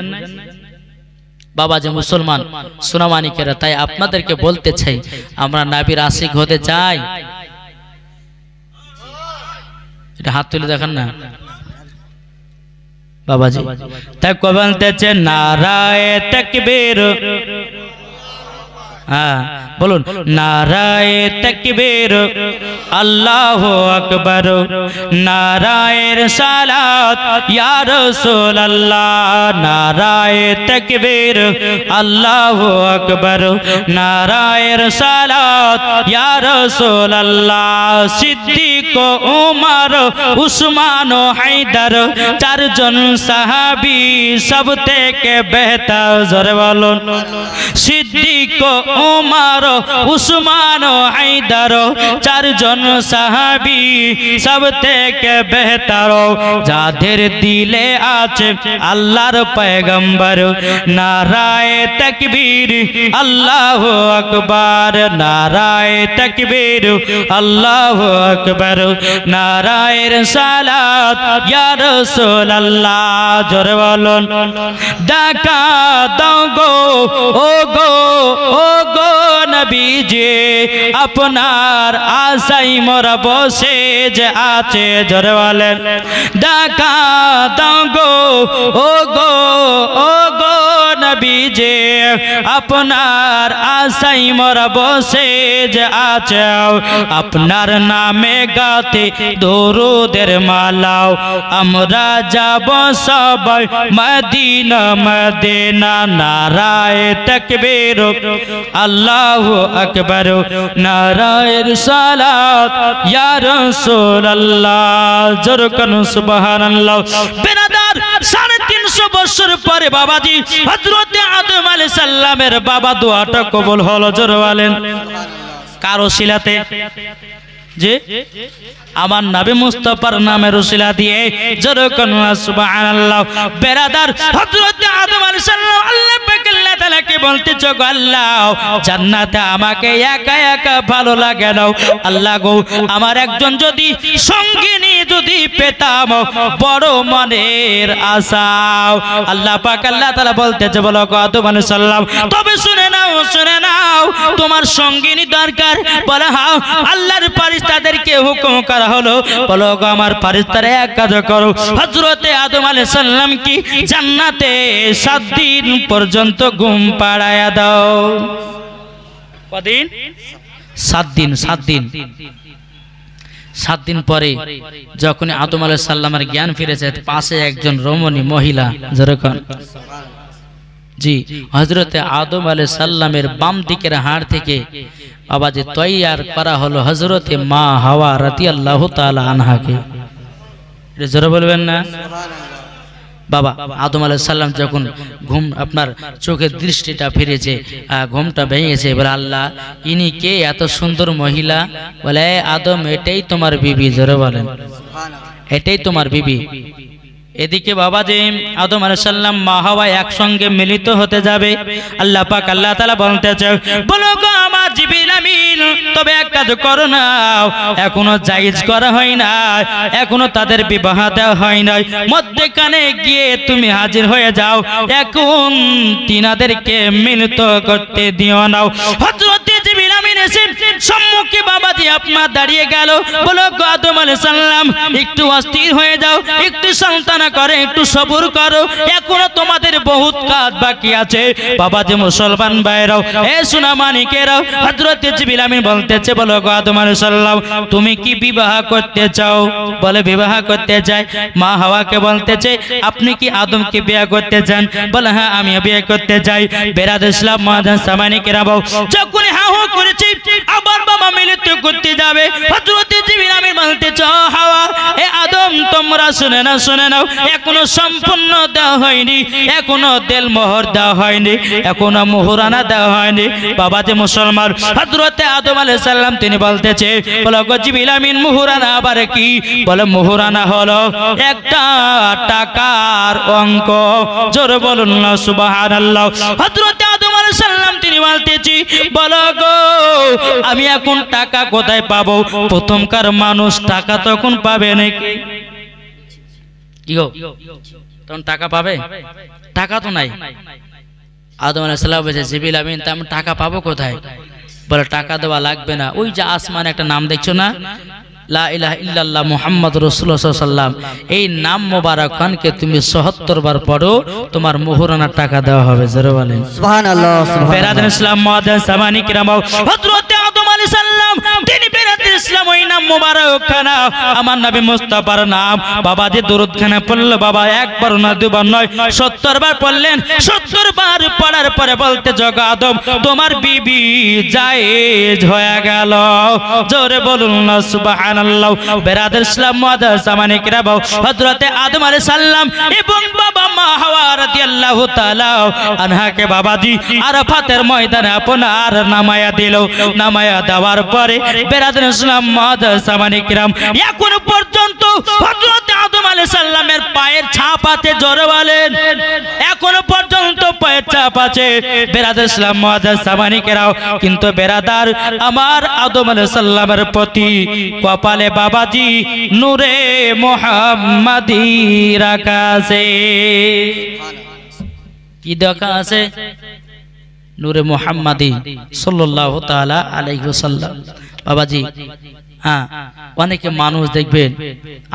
বাবাজি মুসলমান সোনা মানিকেরা, তাই আপনাদেরকে বলতে চাই আমরা নবীর আশিক হতে চাই। এটা হাত তুলে দেখেন না বাবাজি। তাই বলতেছে নারায়ে তাকবীর, হ্যাঁ বলুন নারায়ে তাকবীর আল্লাহু আকবার, নারায়ে রিসালাত ইয়া রাসূলুল্লাহ, নারায়ে তাকবীর আল্লাহু আকবার, নারায়ে রিসালাত ইয়া রাসূলুল্লাহ। সিদ্দিক উমর উসমান হায়দার চারজন সাহাবী সব থেকে বেহতর। জোরে বলুন সিদ্দিক উমর উসমান হায়দার চারজন সাহাবী সব থেকে বেহতর, যাদের দিলে আছে আল্লাহর পয়গম্বর। নারায়ে তাকবীর আল্লাহু আকবার, নারায়ে তাকবীর আল্লাহু আকবার, নারায়ে রিসালাত ইয়া রাসূলুল্লাহ। জোরে বলুন ডাকা দাও গো ও গো ও গো নবীজি আপনার আশাই মোরা বসে যে আছে জোরে বলেন দেখা দাও গো ও গো নবীজি আপনার আশাই মোরা বসে যে আছে আপনার নামে গাতে দরুদের মালাও আমরা যাব সবাই মদিনা মদিনা নারায়ে তাকবীর আল্লাহু আকবার নারায়ে রিসালাত ইয়া রাসূলুল্লাহ জোরকান সুবহানাল্লাহ। বিরাদার 350 বছর পরে বাবাজি হযরত আদম আলাইহিস সালামের বাবা দোয়াটা কবুল হলো জোরে বলেন কার ওসিলাতে যে আমার নবী মুস্তাফার নামের ওসিলা দিয়ে জোরে কোন সুবহানাল্লাহ। বেরাদার হযরত আদম আলাইহিস সালাম আল্লাহ পাক আল্লাহ তাআলাকে বলতেছ গো আল্লাহ জান্নাতে আমাকে একা একা ভালো লাগে না আল্লাহ গো আমার একজন যদি সঙ্গিনী যদি পেতাম বড় মনের আশা আল্লাহ পাক আল্লাহ তাআলা বলতেছে বলো গো আদম আলাইহিস সালাম তবে শুনে নাও তোমার সঙ্গিনী দরকার বলা হাও আল্লাহর ফেরেশতাদেরকে হুকুম করা হলো বলো গো আমার ফেরেশতারা এক কাজ করো হযরত আদম আলাইহিস সালাম কি জান্নাতে 7 দিন পর্যন্ত ঘুম পাড়ায়া দাও কদিন 7 দিন 7 দিন পরে যখন আদম আলাইহিস সালামের জ্ঞান ফিরেছে পাশে একজন রমণী মহিলা যেরকম জি হযরত আদম আলাইহিস সালামের বাম দিকের হাড় থেকে আবাজে তৈয়ার করা হলো হযরতে মা হাওয়া রাদিয়াল্লাহু তাআলা আনহাকে এটা জোরে বলবেন না বাবা আদম আলাইহিস সালাম যখন ঘুম আপনার চোখের দৃষ্টিটা ফিরেছে ঘুমটা ভেঙেছে বলে আল্লাহ ইনি কে এত সুন্দর মহিলা বলে আদম এটাই তোমার বিবি জোরে বলেন এটাই তোমার বিবি। এদিকে বাবা যে আদম আলাইহিস সালাম মা হাওয়া একসঙ্গে মিলিত হতে যাবে আল্লাহ পাক আল্লাহ তাআলা বলতেছে বলো গো আমার জিবরিল আমিন তবে এক কাজ করো না এখনো জায়েজ করা হয় না এখনো তাদের বিবাহ দেওয়া হয় না মধ্যখানে গিয়ে তুমি হাজির হয়ে যাও এখন তিনাদেরকে মিলিত করতে দিও না। হযরত জিবরিল আমিন এসে সম্মুখে বাবাজি আপনার দাঁড়িয়ে গেল বলো গো আদম আলাইহিস সালাম একটু অস্থির হয়ে যাও একটু সান্ত্বনা করে একটু সবুর করো এখনো তোমাদের বহুত কাজ বাকি আছে বাবাজি মুসলমান ভাইরাও এ সোনা মানিকেরাও হযরত জিবরিল আমিন বলতেছে বলো গো আদম আলাইহিস সালাম তুমি কি বিবাহ করতে চাও বলে বিবাহ করতে চাই। মা হাওয়াকে বলতেছে আপনি কি আদমকে বিয়ে করতে চান বলে হ্যাঁ আমি বিয়ে করতে চাই। বেরাদার ইসলাম মুআজ্জাজ সামানিকেরাও যখন হ্যাঁ হো করেছে আবার বাবা মিলিত করতে যাবে হযরত জিবরিল আমিন বলতেছে হাওয়া এ আদম তোমরা শুনে নাও এখনো সম্পূর্ণ দেওয়া হয়নি এখনো দেল মোহর দেওয়া হয়নি এখনো মোহরানা দেওয়া হয়নি বাবা যে মুসলমান হযরত আদম আলাইহিস সালাম তিনি বলতেছে বলো গো জিবরিল আমিন মোহরানা আবার কি বলে মোহরানা হলো একটা টাকার অঙ্ক জোরে বলুন না সুবহানাল্লাহ। হযরত আদম আলাইহিস সালাম তিনি বলতেছি বলো গো আমি এখন টাকা কোথায় পাবো প্রথমকার মানুষ টাকা তখন পাবে নাকি কি গো তখন টাকা পাবে টাকা তো নাই আদম আলাইহিস সালাম বলেছে জিবরিল আমিন তা আমি টাকা পাবো কোথায় বলে টাকা দেওয়া লাগবে না ওই যে আসমানে একটা নাম দেখছো না লা ইলাহা ইল্লাল্লাহ মুহাম্মাদুর রাসূলুল্লাহ সাল্লাল্লাহু আলাইহি ওয়াসাল্লাম এই নাম মোবারক খানকে তুমি ৭৭ বার পড়ো তোমার মোহরানা টাকা দেওয়া হবে জোরে বলেন সুবহানাল্লাহ সুবহানাল্লাহ। বেরাদার ইসলাম মুআজ্জাজ সামানি কিরাম হযরত আদম আলাইহিস সালাম তিনি বেরাদার ইসলাম ওই নাম মোবারক খানা আমার নবী মুস্তাফার নাম বাবা যে দরুদ খানা পড়লো বাবা একবার না দুবার নয় ৭০ বার পড়লেন ৭০ বার পড়ার পরে বলতে জগা আদম তোমার বিবি জায়েজ হয়ে গেল জোরে বলুন না সুবহানাল্লাহ। বেরাদার ইসলাম মুআজ্জাজ সামানি কিরাম হযরত আদম আলাইহিস সালাম এবং বাবা মা হাওয়া রাদিয়াল্লাহু তাআলা আনহাকে বাবাজি আরাফাতের ময়দানে আপনার নামায়া দিল নামায়া দেওয়ার পরে বেরাদার ইসলাম মুআজ্জাজ সামানি কিরাম এখন পর্যন্ত হযরত আদম আলাইহিস সালামের পায়ের ছাপ আছে জোরে বলেন এখনো পর্যন্ত পায়ের ছাপ আছে বেরাদার ইসলাম মুআজ্জাজ সামানি কিরাম কিন্তু বেরাদার আমার আদম আলাইহিস সালামের প্রতি কপালে বাবাজি নূরে মুহাম্মাদি রাখা আছে কি দেখা আছে নূরে মুহাম্মাদি সাল্লাল্লাহু তাআলা আলাইহি ওয়াসাল্লাম। বাবাজি হ্যাঁ, অনেকে মানুষ দেখবেন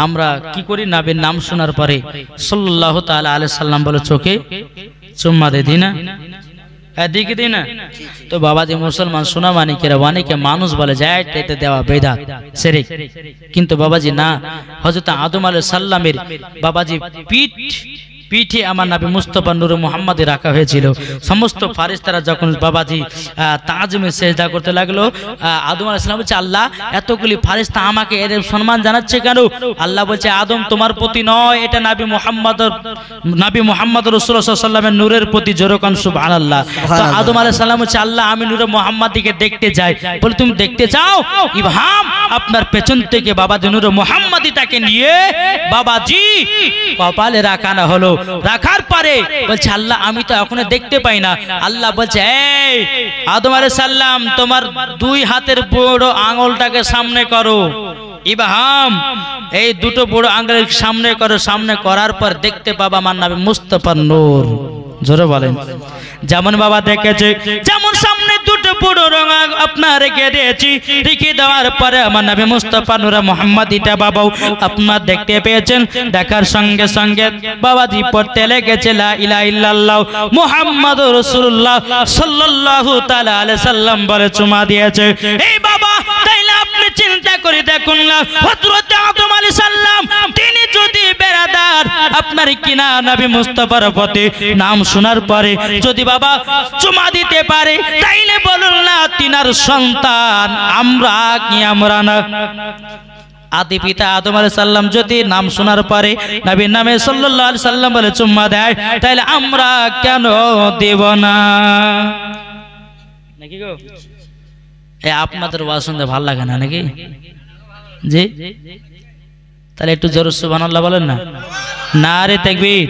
আমরা কি করি, নবীর নাম শোনার পরে সাল্লাল্লাহু তাআলা আলাইহি সাল্লাম বলে চোখে চুম্মা দেই না, এদিকে দিই না। তো বাবাজি মুসলমান সোনা মানিকেরা অনেকে মানুষ বলে যায় এটা দেওয়া বেদাত শিরক, কিন্তু বাবাজি না, হযরত আদম আলাইহিস সালামের বাবাজি পিঠে আমার নবী মুস্তাফা নূরে মুহাম্মাদি রাখা হয়েছিল। সমস্ত ফেরেশতারা যখন বাবাজি তাজমে সেজদা করতে লাগলো, আদম আলাইহিস সালাম বলছে আল্লাহ এতগুলি ফেরেশতা আমাকে এর সম্মান জানাচ্ছে কেন? আল্লাহ বলছে আদম তোমার প্রতি নয়, এটা নবী মুহাম্মদ রাসূলুল্লাহ সাল্লাল্লাহু আলাইহি ওয়াসাল্লামের নূরের প্রতি। জোরে কোন সুবহানাল্লাহ। তো আদম আলাইহিস সালাম বলছে আল্লাহ আমি নূরে মুহাম্মাদিকে দেখতে চাই। বলে তুমি দেখতে চাও? ইবহাম আপনার পেছন থেকে বাবাজি নূরে মুহাম্মাদিটাকে নিয়ে বাবাজি কপালে রাখানো হলো। রাখার পরে বলছে আল্লাহ আমি তো এখনো দেখতে পাই না। আল্লাহ বলছে এই আদম আলাইহিস সালাম তোমার দুই হাতের বড় আঙ্গুলটাকে সামনে করো। ইবহাম এই দুটো বড় আঙ্গুলের সামনে করো। সামনে করার পর দেখতে পাবা আমার নবী মুস্তাফার নূর। জোরে বলেন। যেমন বাবা দেখেছে, যেমন সামনে দুটো বড় রং আপনার রেখে দিয়েছি, রেখে দেওয়ার পরে আমার নবী মুস্তাফা নূরে মুহাম্মাদিটা বাবাও আপনার দেখতে পেয়েছেন। দেখার সঙ্গে সঙ্গে বাবাজি পড়তে লেগেছে লা ইলাহা ইল্লাল্লাহ মুহাম্মাদুর রাসূলুল্লাহ সাল্লাল্লাহু তাআলা আলাইহি সাল্লাম বলে চুমা দিয়েছে। এই বাবা তাইলে আপনি চিন্তা করে দেখুন না, হযরত আদম আলাইহিস সালাম তিনি যদি বেরাদার আপনার কিনা নবী মুস্তাফার প্রতি নাম শোনার পরে যদি বাবা চুমা দিতে পারে, তাইলে বলুন না তিনার সন্তান আমরা কি আমরা না? আদি পিতা আদম আলাইহিস সালাম যদি নাম শোনার পরে নবীর নামে সাল্লাল্লাহু আলাইহি সাল্লাম বলে চুম্মা দেয়, তাইলে আমরা কেন দেব না? নাকি গো আপনাদের ওয়াজ শুনতে ভালো লাগে না নাকি? জি তাহলে একটু জোরে সুবহানাল্লাহ বলেন না। নারে তাকবীর,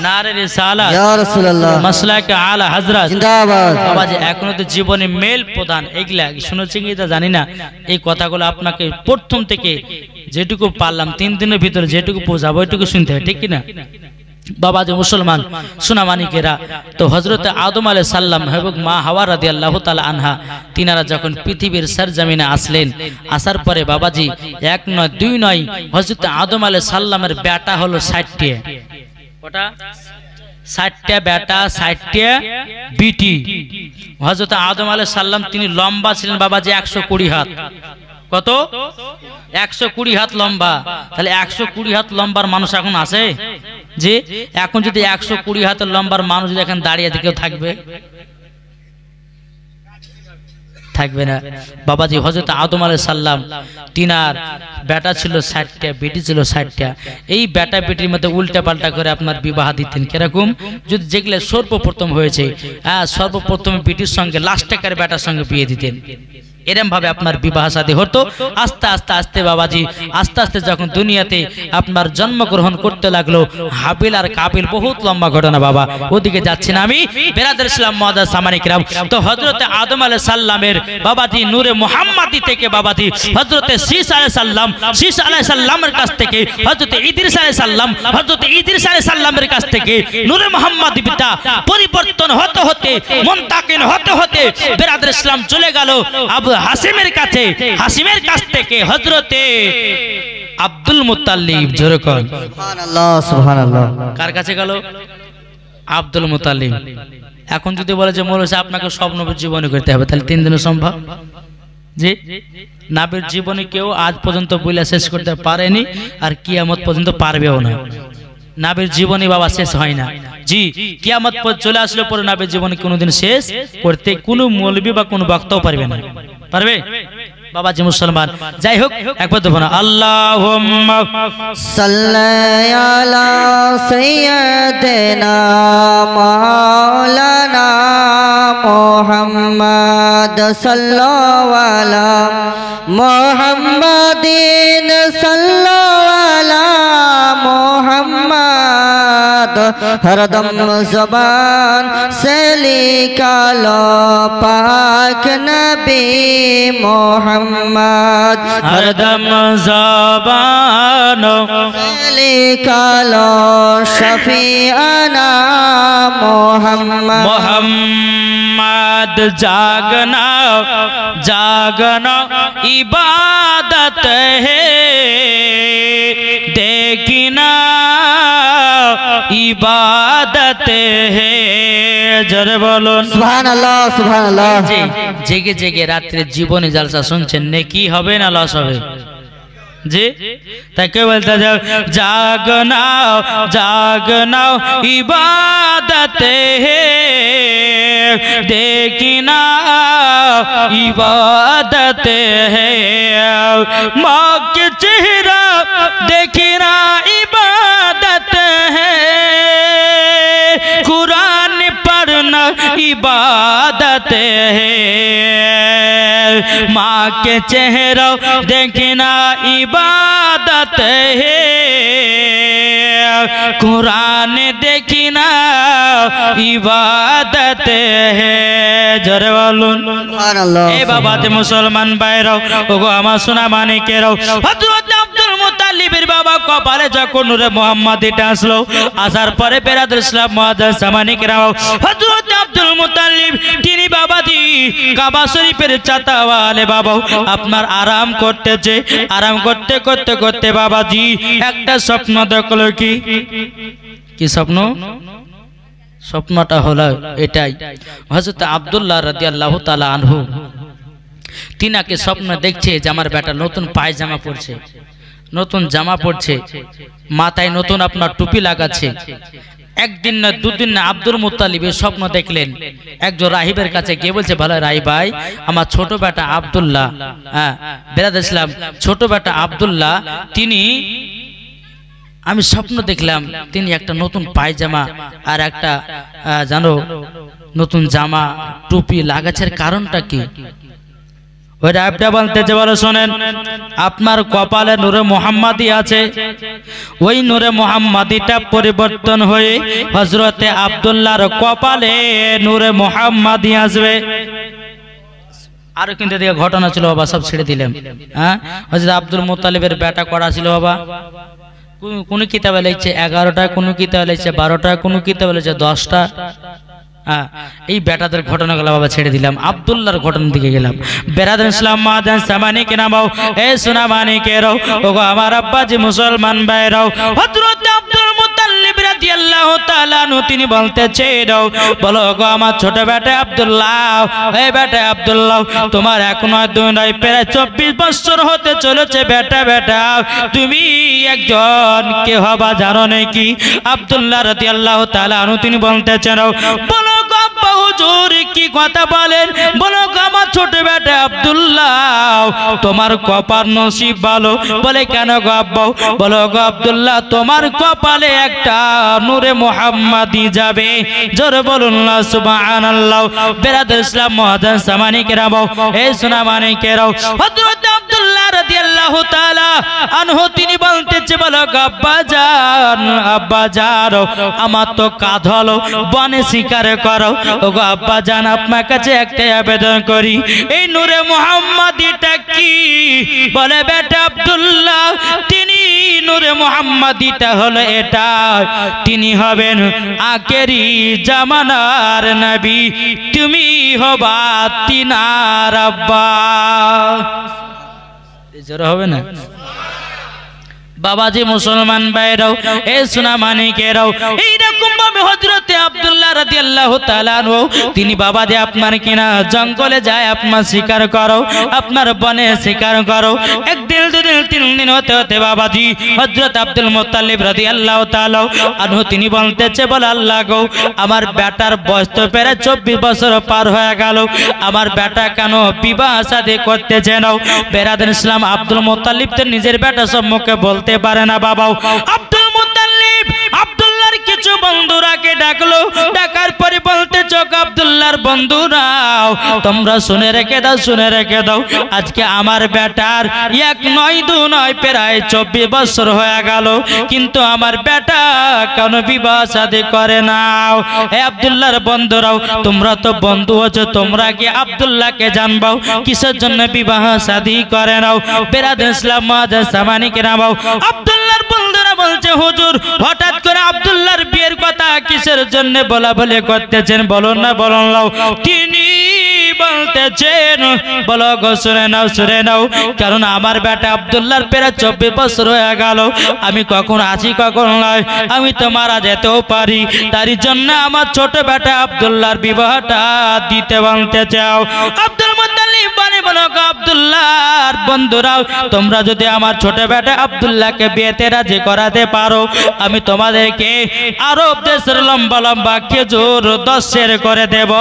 নারে রিসালাত, ইয়া রাসূলুল্লাহ, মাসলাক আলা হযরত জিন্দাবাদ। বাবাজি এখনো তো জীবনে মেল প্রধান এগুলা শুনেছেন কি তা জানি না। এই কথাগুলো আপনাকে প্রথম থেকে যেটুকু পারলাম 3 দিনের ভিতরে যেটুকু পৌঁছাবো ওইটুকু শুনতে হয়, ঠিক কি না? বাবাজি মুসলমান সোনা মানিকেরা, তো হযরত আদম আলাইহিস সালাম এবং মা হাওয়া রাদিয়াল্লাহু তাআলা আনহা তিনারা যখন পৃথিবীর সরজমিনে আসলেন, আসার পরে বাবাজি এক নয় দুই নয় হযরত আদম আলাইহিস সালামের বেটা হলো 60টা। কটা? 60টা বেটা 60টা বিটি। হযরত আদম আলাইহিস সালাম তিনি লম্বা ছিলেন বাবাজি 120 হাত। কত? 120 হাত লম্বা। তাহলে 120 হাত লম্বার মানুষ এখন আছে? যে এখন যদি 120 হাতের লম্বার মানুষ যদি এখন দাঁড়িয়ে কেউ থাকবে? থাকবে না। বাবাজি হযরত আদম আলাইহিস সালাম তিনার বেটা ছিল 60টা, বেটি ছিল 60টা। এই বেটা বেটির মধ্যে উল্টা পাল্টা করে আপনার বিবাহ দিতেন। কিরকম? যদি যেগুলো সর্বপ্রথম হয়েছে, সর্বপ্রথম বেটির সঙ্গে লাস্টেকার বেটার সঙ্গে বিয়ে দিতেন। এরম ভাবে আপনার বিবাহ শাদী হতো। আস্তে আস্তে আস্তে বাবাজি আস্তে আস্তে যখন দুনিয়াতে আপনার জন্মগ্রহণ করতে লাগলো হাবিল আর কাবিল, বহুত লম্বা ঘটনা বাবা, ওদিকে যাচ্ছি না আমি। বেরাদার ইসলাম মুআজ্জাজ সামানী কিরাম, তো হযরত আদম আলাইহিস সালামের বাবাজি নূরে মুহাম্মাদি থেকে বাবাজি হযরত শীস আলাইহিস সালাম, শীস আলাইহিস সালামের কাছ থেকে হযরত ইদ্রিস আলাইহিস সালাম, হযরত ইদ্রিস আলাইহিস সালামের কাছ থেকে নূরে মুহাম্মাদি পিতা পরিবর্তন হতে হতে মুনতাকিল হতে হতে বেরাদার ইসলাম চলে গেল হাসিমের কাছে। হাসিমের কাছ থেকে হযরতে আব্দুল মুত্তালিব। জোরে কোন সুবহানাল্লাহ, সুবহানাল্লাহ। কার কাছে গেল? Abdul Muttalib. এখন যদি বলে যে মৌলভী সাহেব আপনাকে সব নবীর জীবনী করতে হবে, তাহলে 3 দিনে সম্ভব? জি নবীর জীবনী কেউ আজ পর্যন্ত বলে শেষ করতে পারেনি, আর কিয়ামত পর্যন্ত পারবেও না। নবীর জীবনী বাবা শেষ হয় না। জি কিয়ামত পর চলে আসলে পরে নবীর জীবনী কোনোদিন শেষ করতে কোনো মৌলভী বা কোনো বক্তাও পারবে না। পারবে? বাবাজি মুসলমান যাই হোক একবার দেবো না আল্লাহুম্মা সাল্লি আলা সাইয়্যিদিনা মাওলানা মুহাম্মদ সাল্লাল্লাহু আলা মুহাম্মাদিন সাল্লাল্লাহু আলা মুহাম্মদ हरदम ज़बान से निकालो पाक नबी मोहम्मद, हरदम ज़बान से निकालो शफीअना मोहम्मद, मोहम्मद चाँद जागना जागना इबादत है देखना इबादत है जरे बोलो सुभान अल्लाह जी जेगे जेगे रात्रि जीवनी जलसा सुनছেন নেকি হবে না লস হবে जी ताके बोलता जागना जागना इबादत है देखना इबादत है माँ के चेहरा देखना इबादत है कुरान पढ़ना इबादत है माँ के चेहरा देखना इबादत है कुरान देखना इबादत है जरे बोलुन सुभान अल्लाह ए बाबा ते मुसलमान भाईराও ওগো আমার সোনা মানিকেরাও হযরত আব্দুল মুত্তালিবের বাবা কপালে যখন নূরে মুহাম্মাদিটা আসলো আসার পরে বেরাদুল ইসলাম মুআজ্জাজ সামানিকেরাও হযরত আব্দুল মুত্তালিব তিনি বাবাজি কাবা শরীফের ছাতাওয়ালে বাবা আপনার আরাম করতেছে আরাম করতে করতে করতে বাবাজি একটা স্বপ্ন দেখলো কি স্বপ্ন স্বপ্নটা হলো এটাই হযরত আব্দুল্লাহ রাদিয়াল্লাহু তাআলা আনহু তিনাকে স্বপ্ন দেখছে যে আমার বেটা নতুন পায়জামা পরছে নতুন জামা পরছে মাথায় নতুন আপনার টুপি লাগাচ্ছে একদিন না দুদিন না আব্দুল মুত্তালিব স্বপ্ন দেখলেন একজন রাহিবের কাছে গিয়ে বলছে ভালো রাহিব ভাই আমার ছোট বেটা আব্দুল্লাহ হ্যাঁ বেরাদুল ইসলাম ছোট বেটা আব্দুল্লাহ তিনি আমি স্বপ্ন দেখলাম তিনি একটা নতুন পায়জামা আর একটা জানো নতুন জামা টুপি লাগাচ্ছের কারণটা কি ওই রাইবটা বলতেছে বলো শুনেন আপনার কপালে নূরে মুহাম্মাদি আছে ওই নূরে মুহাম্মাদিটা পরিবর্তন হয়ে হযরতে আব্দুল্লাহর কপালে নূরে মুহাম্মাদি আসবে আরো কিন্তু দিকে ঘটনা ছিল বাবা সব ছেড়ে দিলাম হ্যাঁ হযরত আব্দুল মুত্তালিবের বেটা করা ছিল বাবা কোন কিতাবে লিখছে 11টা কোন কিতাবে লিখছে 12টা কোন কিতাবে লিখছে 10টা এই বেটাদের ঘটনাগুলো বাবা ছেড়ে দিলাম আব্দুল্লাহর ঘটনার দিকে গেলাম বেরাদুল ইসলাম মুআজ্জাজ সামানিকে নামাও এ সোনা মানিকেরাও ওগো আমার আব্বাজি মুসলমান ভাইরাও হযরত আব্দুল মুত্তালিব রাদিয়াল্লাহু তাআলা আনহু তিনি বলতেছে বলো গো আমার ছোট বেটা আব্দুল্লাহ এই বেটা আব্দুল্লাহ তোমার এখনো দুই নয় প্রায় 24 বছর হতে চলেছে বেটা বেটা তুমি একজন কে হবা জানো নাকি আব্দুল্লাহ রাদিয়াল্লাহু তাআলা আনহু তিনি বলতেছেন বলো হুজুর কি কথা বলেন বলো আমার ছোট বেটা আব্দুল্লাহ তোমার কপাল নসিব ভালো বলে কেন গো আব্বা বলো গো আব্দুল্লাহ তোমার কপালে একটা নূরে মুহাম্মাদি যাবে জোরে বলুন না সুবহানাল্লাহ বেরাদুল ইসলাম মুআজ্জাজ সামানিকেরাও এই সোনা মানিকেরাও হযরত আব্দুল্লাহ রাদিয়াল্লাহু তাআলা আনহু তিনি বলতেছে বলো আব্বা জান আমার তো কাঁধ হলো বনে শিকার করো ওগো আব্বা জান আপনার কাছে একটা আবেদন করি এই নূরে মুহাম্মাদিটা কি বলে বেটা আব্দুল্লাহ তিনি নূরে মুহাম্মাদিটা হলো এটা তিনি হবেন আখেরি জামানার নবী তুমি হবা তিনার আব্বা জোরে হবে না বাবাজি মুসলমান ভাইরাও এ সোনা মানিকেরাও এইরকম ভাবে হযরতে আব্দুল্লাহ রাদিয়াল্লাহু তাআলা আনহু তিনি বাবাজি আপনার কিনা জঙ্গলে যায় আপনার শিকার করো আপনার বনে শিকার করো একদিন দুদিন তিন দিন হতে হতে বাবাজি হযরত আব্দুল মুত্তালিব রাদিয়াল্লাহু তাআলা আনহু তিনি বলতেছে বল আল্লাহ গো আমার বেটার বয়স তো প্রায় 24 বছর পার হয়ে গেল আমার বেটা কেন বিবাহ শাদী করতেছে না বেরাদুল ইসলাম আব্দুল মুত্তালিব তো নিজের বেটা সম্মুখে বলতে পারে না বাবা আব্দুল মুত্তালিব আব্দুল্লাহর কিছু বন্ধুরাকে ডাকলো ডাকার পরে বলতে চোখ আব্দুল্লাহর বন্ধুরাও তোমরা শুনে রেখে দাও আজকে আমার বেটার এক নয় দু নয় প্রায় 24 বছর হয়ে গেল কিন্তু আমার বেটা কেন বিবাহ শাদী করে নাও হে আব্দুল্লাহর বন্ধুরাও তোমরা তো বন্ধু আছো তোমরা কি আব্দুল্লাহকে জানবাও কিসের জন্য বিবাহ শাদী করে নাও বেরাদুল ইসলাম মুআজ্জাজ সামানিকে নামাও আব্দুল্লাহর বন্ধুরা বলছে হুজুর হঠাৎ করে আব্দুল্লাহর বিয়ের কথা কথা কিসের জন্য বলা বলে করতেছেন বলুন না, বলুন নাও। তিনি বলতেছেন বলো গো শুনে নাও, কারণ আমার বেটা আব্দুল্লাহর প্রায় 24 বছর হয়ে গেল। আমি কখন আছি কখন নয়, আমি তো মারা যেতেও পারি। তারই জন্য আমার ছোট বেটা আব্দুল্লাহর বিবাহটা দিতে বলতে চাও। আব্দুল মুত্তালিব বলে বলো গো আব্দুল্লাহর বন্ধুরাও, তোমরা যদি আমার ছোট বেটা আব্দুল্লাহকে বিয়েতে রাজি করাতে পারো, আমি তোমাদেরকে আরব দেশের লম্বা লম্বা খেজুর 10 করে দেব,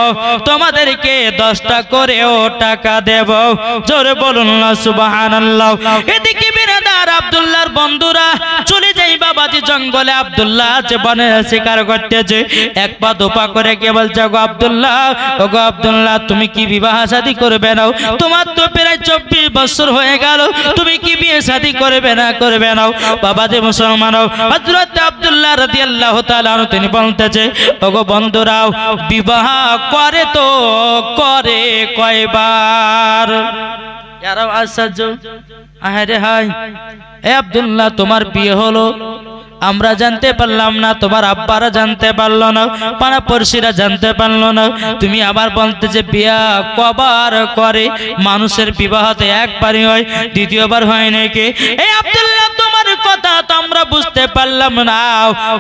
তোমাদেরকে 10টা করেও টাকা দেব। জোরে বলুন না সুবহানাল্লাহ। এদিকে বিরাদার আব্দুল্লাহর বন্ধুরা চলে যাই বাবাজি জঙ্গলে। আব্দুল্লাহ যে বনে শিকার করতেছে, এক পা দুপা করে কে বলছে গো আব্দুল্লাহ, ও গো আব্দুল্লাহ তুমি কি বিবাহ শাদী করবে না? তোমার তো প্রায় 24 বছর হয়ে গেল, তুমি কি বিয়ে শাদী করবে না? বাবাজি মুসলমান হযরত আব্দুল্লাহ রাদিয়াল্লাহু তাআলা আনহু তিনি বলতেছে ও গো বন্ধুরাও, বিবাহ করে তো করে কয়বার? यारो आश्चर्य আরে হাই এ আব্দুল্লাহ তোমার বিয়ে হলো, আমরা জানতে পারলাম না, তোমার আব্বারা জানতে পারলো না, পাড়া পড়শিরা জানতে পারলো না, তুমি আবার বলতে যে বিয়া কবার করে? মানুষের বিবাহ তো একবারই হয়, দ্বিতীয়বার হয় নাকি? এই আব্দুল্লাহ তোমার কথা তো আমরা বুঝতে পারলাম না,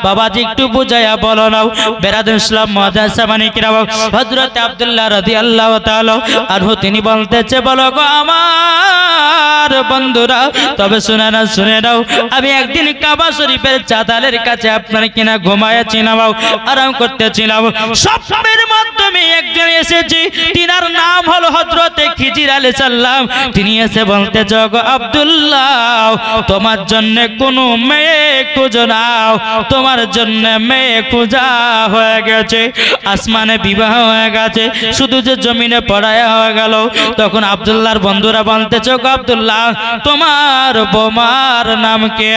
বাবাজি একটু বুঝাইয়া বলো না। বেরাদুল ইসলাম মুআজ্জাজ মানিকেরা হযরত আব্দুল্লাহ রাদিয়াল্লাহু তাআলা আনহু তিনি বলতেছে বলো গো আমার বন্ধুরা, তবে শুনে নাও, আমি একদিন কাবা শরীফের চাতালের কাছে আপনার কিনা ঘুমায়েছিলাম, আরাম করতেছিলাম। স্বপ্নের মাধ্যমে একজন এসেছে, তিনার নাম হলো হযরতে খিজির আলাইহিস সালাম। তিনি এসে বলতে গো আব্দুল্লাহ, তোমার জন্য কোনো মেয়ে খুঁজো নাও, তোমার জন্য মেয়ে খোঁজা হয়ে গেছে, আসমানে বিবাহ হয়ে গেছে, শুধু যে জমিনে পড়ায়া হয়ে গেল। তখন আব্দুল্লাহর বন্ধুরা বলতেছে গো আব্দুল্লাহ, তোমার বোমার নাম কি?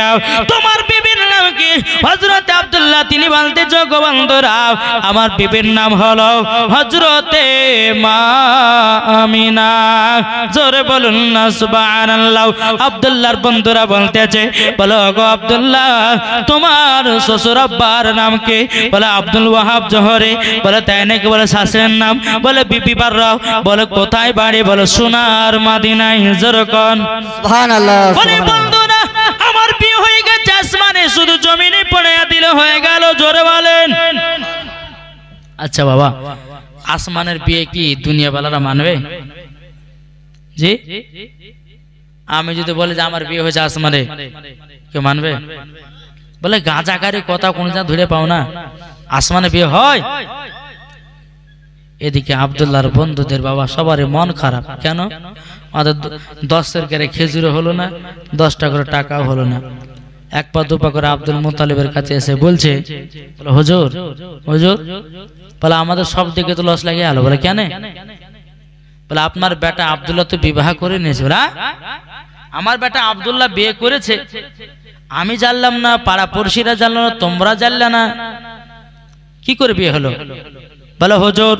তোমার বিবির নাম কি? হযরত আব্দুল্লাহ তিনি বলতেছে গো বন্ধুরা, আমার বিবির নাম হলো হযরতে মা আমিনা। জোরে বলুন না সুবহানাল্লাহ। আব্দুল্লাহর বন্ধুরা বলতেছে বলো গো আব্দুল্লাহ, তোমার শ্বশুর আব্বার নাম কি? বলে আব্দুল ওয়াহাব জোহরে। বলে তাই নাকি? বলে শাশুড়ির নাম? বলে বিবি বাররাও। বলে কোথায় বাড়ি? বলে সোনার মদিনায়। জোরে কোন সুবহানাল্লাহ। বলে বন্ধুরা আমার বিয়ে হয়ে গেছে, আসমানে শুধু জমিনে পড়ে দিল হয়ে গেল। জোরে বলেন। আচ্ছা বাবা, আসমানের বিয়ে কি দুনিয়াওয়ালারা মানবে? জি, আমি যদি বলি যে আমার বিয়ে হয়েছে আসমানে, কেউ মানবে? বলে গাঁজাকারী কথা কোন যা ধরে পাও না, আসমানে বিয়ে হয়? এদিকে আব্দুল্লাহর বন্ধুদের বাবা সবারই মন খারাপ। কেন? আমাদের 10 করে খেজুরও হলো না, 10টা করে টাকাও হলো না। এক পা দুপা করে আব্দুল মুত্তালিবের কাছে এসে বলছে বলে হুজুর বলে আমাদের সব দিকে তো লস লাগিয়ে গেল। বলে কেন? বলে আপনার বেটা আব্দুল্লাহ তো বিবাহ করে নিয়েছে। বলে আমার বেটা আব্দুল্লাহ বিয়ে করেছে, আমি জানলাম না, পাড়া পড়শিরা জানলো না, তোমরা জানলে না, কি করে বিয়ে হলো? বলে হুজুর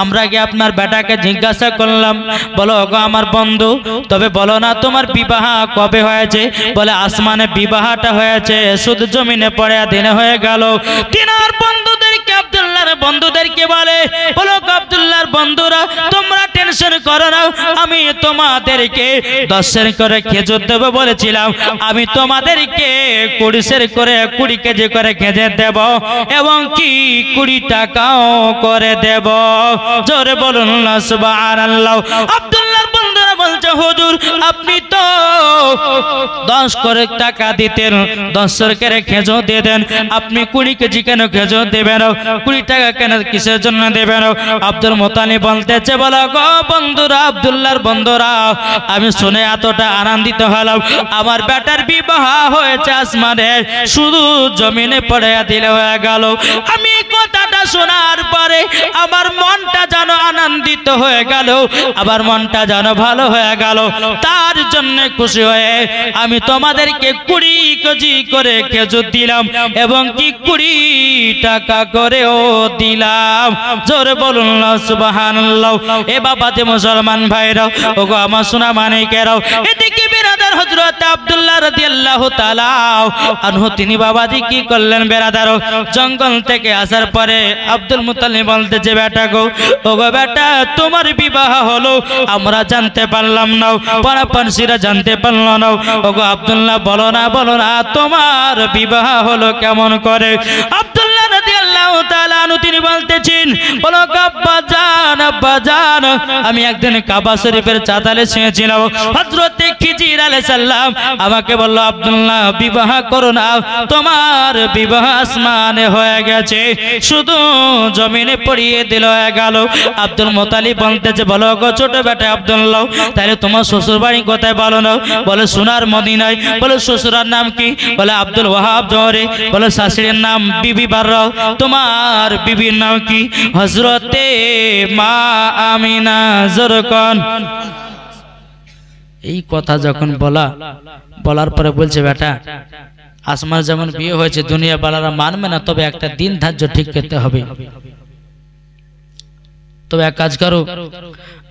আমরা গিয়ে আপনার বেটাকে জিজ্ঞাসা করলাম, বলো গো আমার বন্ধু, তবে বলো না তোমার বিবাহ কবে হয়েছে? বলে আসমানে বিবাহটা হয়েছে, শুধু জমিনে পড়ে দিনে হয়ে গেল। তিনার বন্ধুদেরকে আব্দুল্লাহর বন্ধুদেরকে বলে বলো গো আব্দুল্লাহর বন্ধুরা, তোমরা টেনশন করো না, আমি তোমাদেরকে 10 করে খেজুর দেব বলেছিলাম, আমি তোমাদেরকে 20 কেজি করে খেজুর দেব, এবং কি 20 টাকাও করে দেব। জোরে বলুন না সুবহানাল্লাহ। আব্দুল্লাহর বন্ধুরা বলছে হুজুর আপনি তো 10 করে টাকা দিতেন, 10 করে খেজুর দিয়ে দেন, আপনি 20 কেজি কেন খেজুর দেবেন? 20 টাকা কেন, কিসের জন্য দেবেন? আব্দুল মুত্তালিব বলতেছে বলো গো বন্ধুরা, আব্দুল্লাহর বন্ধুরা, আমি শুনে এতটা আনন্দিত হলাম, আমার বেটার বিবাহ হয়েছে আসমানে, শুধু জমিনে পড়ে দিলে হয়ে গেল। আমি কথাটা শোনার পরে আমার মনটা যেন আনন্দিত হয়ে গেল, আবার মনটা যেন ভালো হয়ে গেল। তার জন্য খুশি হয়ে আমি তোমাদেরকে 20 কেজি করে খেজুর দিলাম এবং কি 20 টাকা করেও দিলাম। জোরে বলুন না সুবহানাল্লাহ। এ বাবাতে মুসলমান ভাইরাও, ওগো আমার সোনা মানিকেরাও, এদিকে বিরাদার হযরত আব্দুল্লাহ রাদিয়াল্লাহু তাআলা আনহু তিনি বাবাজি কি করলেন বেরাদারও, জঙ্গল থেকে আসার পরে আব্দুল মুত্তালিব বলতেছে, বেটা গো, ওগো বেটা, তোমার বিবাহ হলো আমরা জানতে পারলাম না, পাড়াপড়শিরা জানতে পারলো না। ওগো আব্দুল্লাহ, বলো না তোমার বিবাহ হলো কেমন করে? আব্দুল্লাহ রাদিয়াল্লাহু তাআলা আনহু তিনি বলতেছেন, বলো আব্বা জান, আমি একদিন কাবা শরীফের চাতালে শুয়েছিলাম। হযরত খিজির আলাইহিস সালাম আমাকে বলল, আব্দুল্লাহ বিবাহ করো না, তোমার বিবাহ আসমানে হয়ে গেছে, শুধু জমিনে পড়িয়ে দিল হয়ে গেল। আব্দুল মুত্তালিব বলতেছে, বলো গো ছোট বেটা আব্দুল্লাহ, তাহলে তোমার শ্বশুর বাড়ি কোথায় বলো না? বলে সোনার মদিনায়। বলে শ্বশুরের নাম কি? বলে আব্দুল ওয়াহাব জহরি। বলে শাশুড়ির নাম বিবি বাররা। তোমার বিবির নাম কি? হযরতে মা আমিনা। জোরকন এই কথা যখন বলার পরে বলছে, বেটা আসমার যেমন বিয়ে হয়েছে দুনিয়া বালারা মানবে না, তবে একটা দিন ধার্য ঠিক করতে হবে। তবে এক কাজ করো,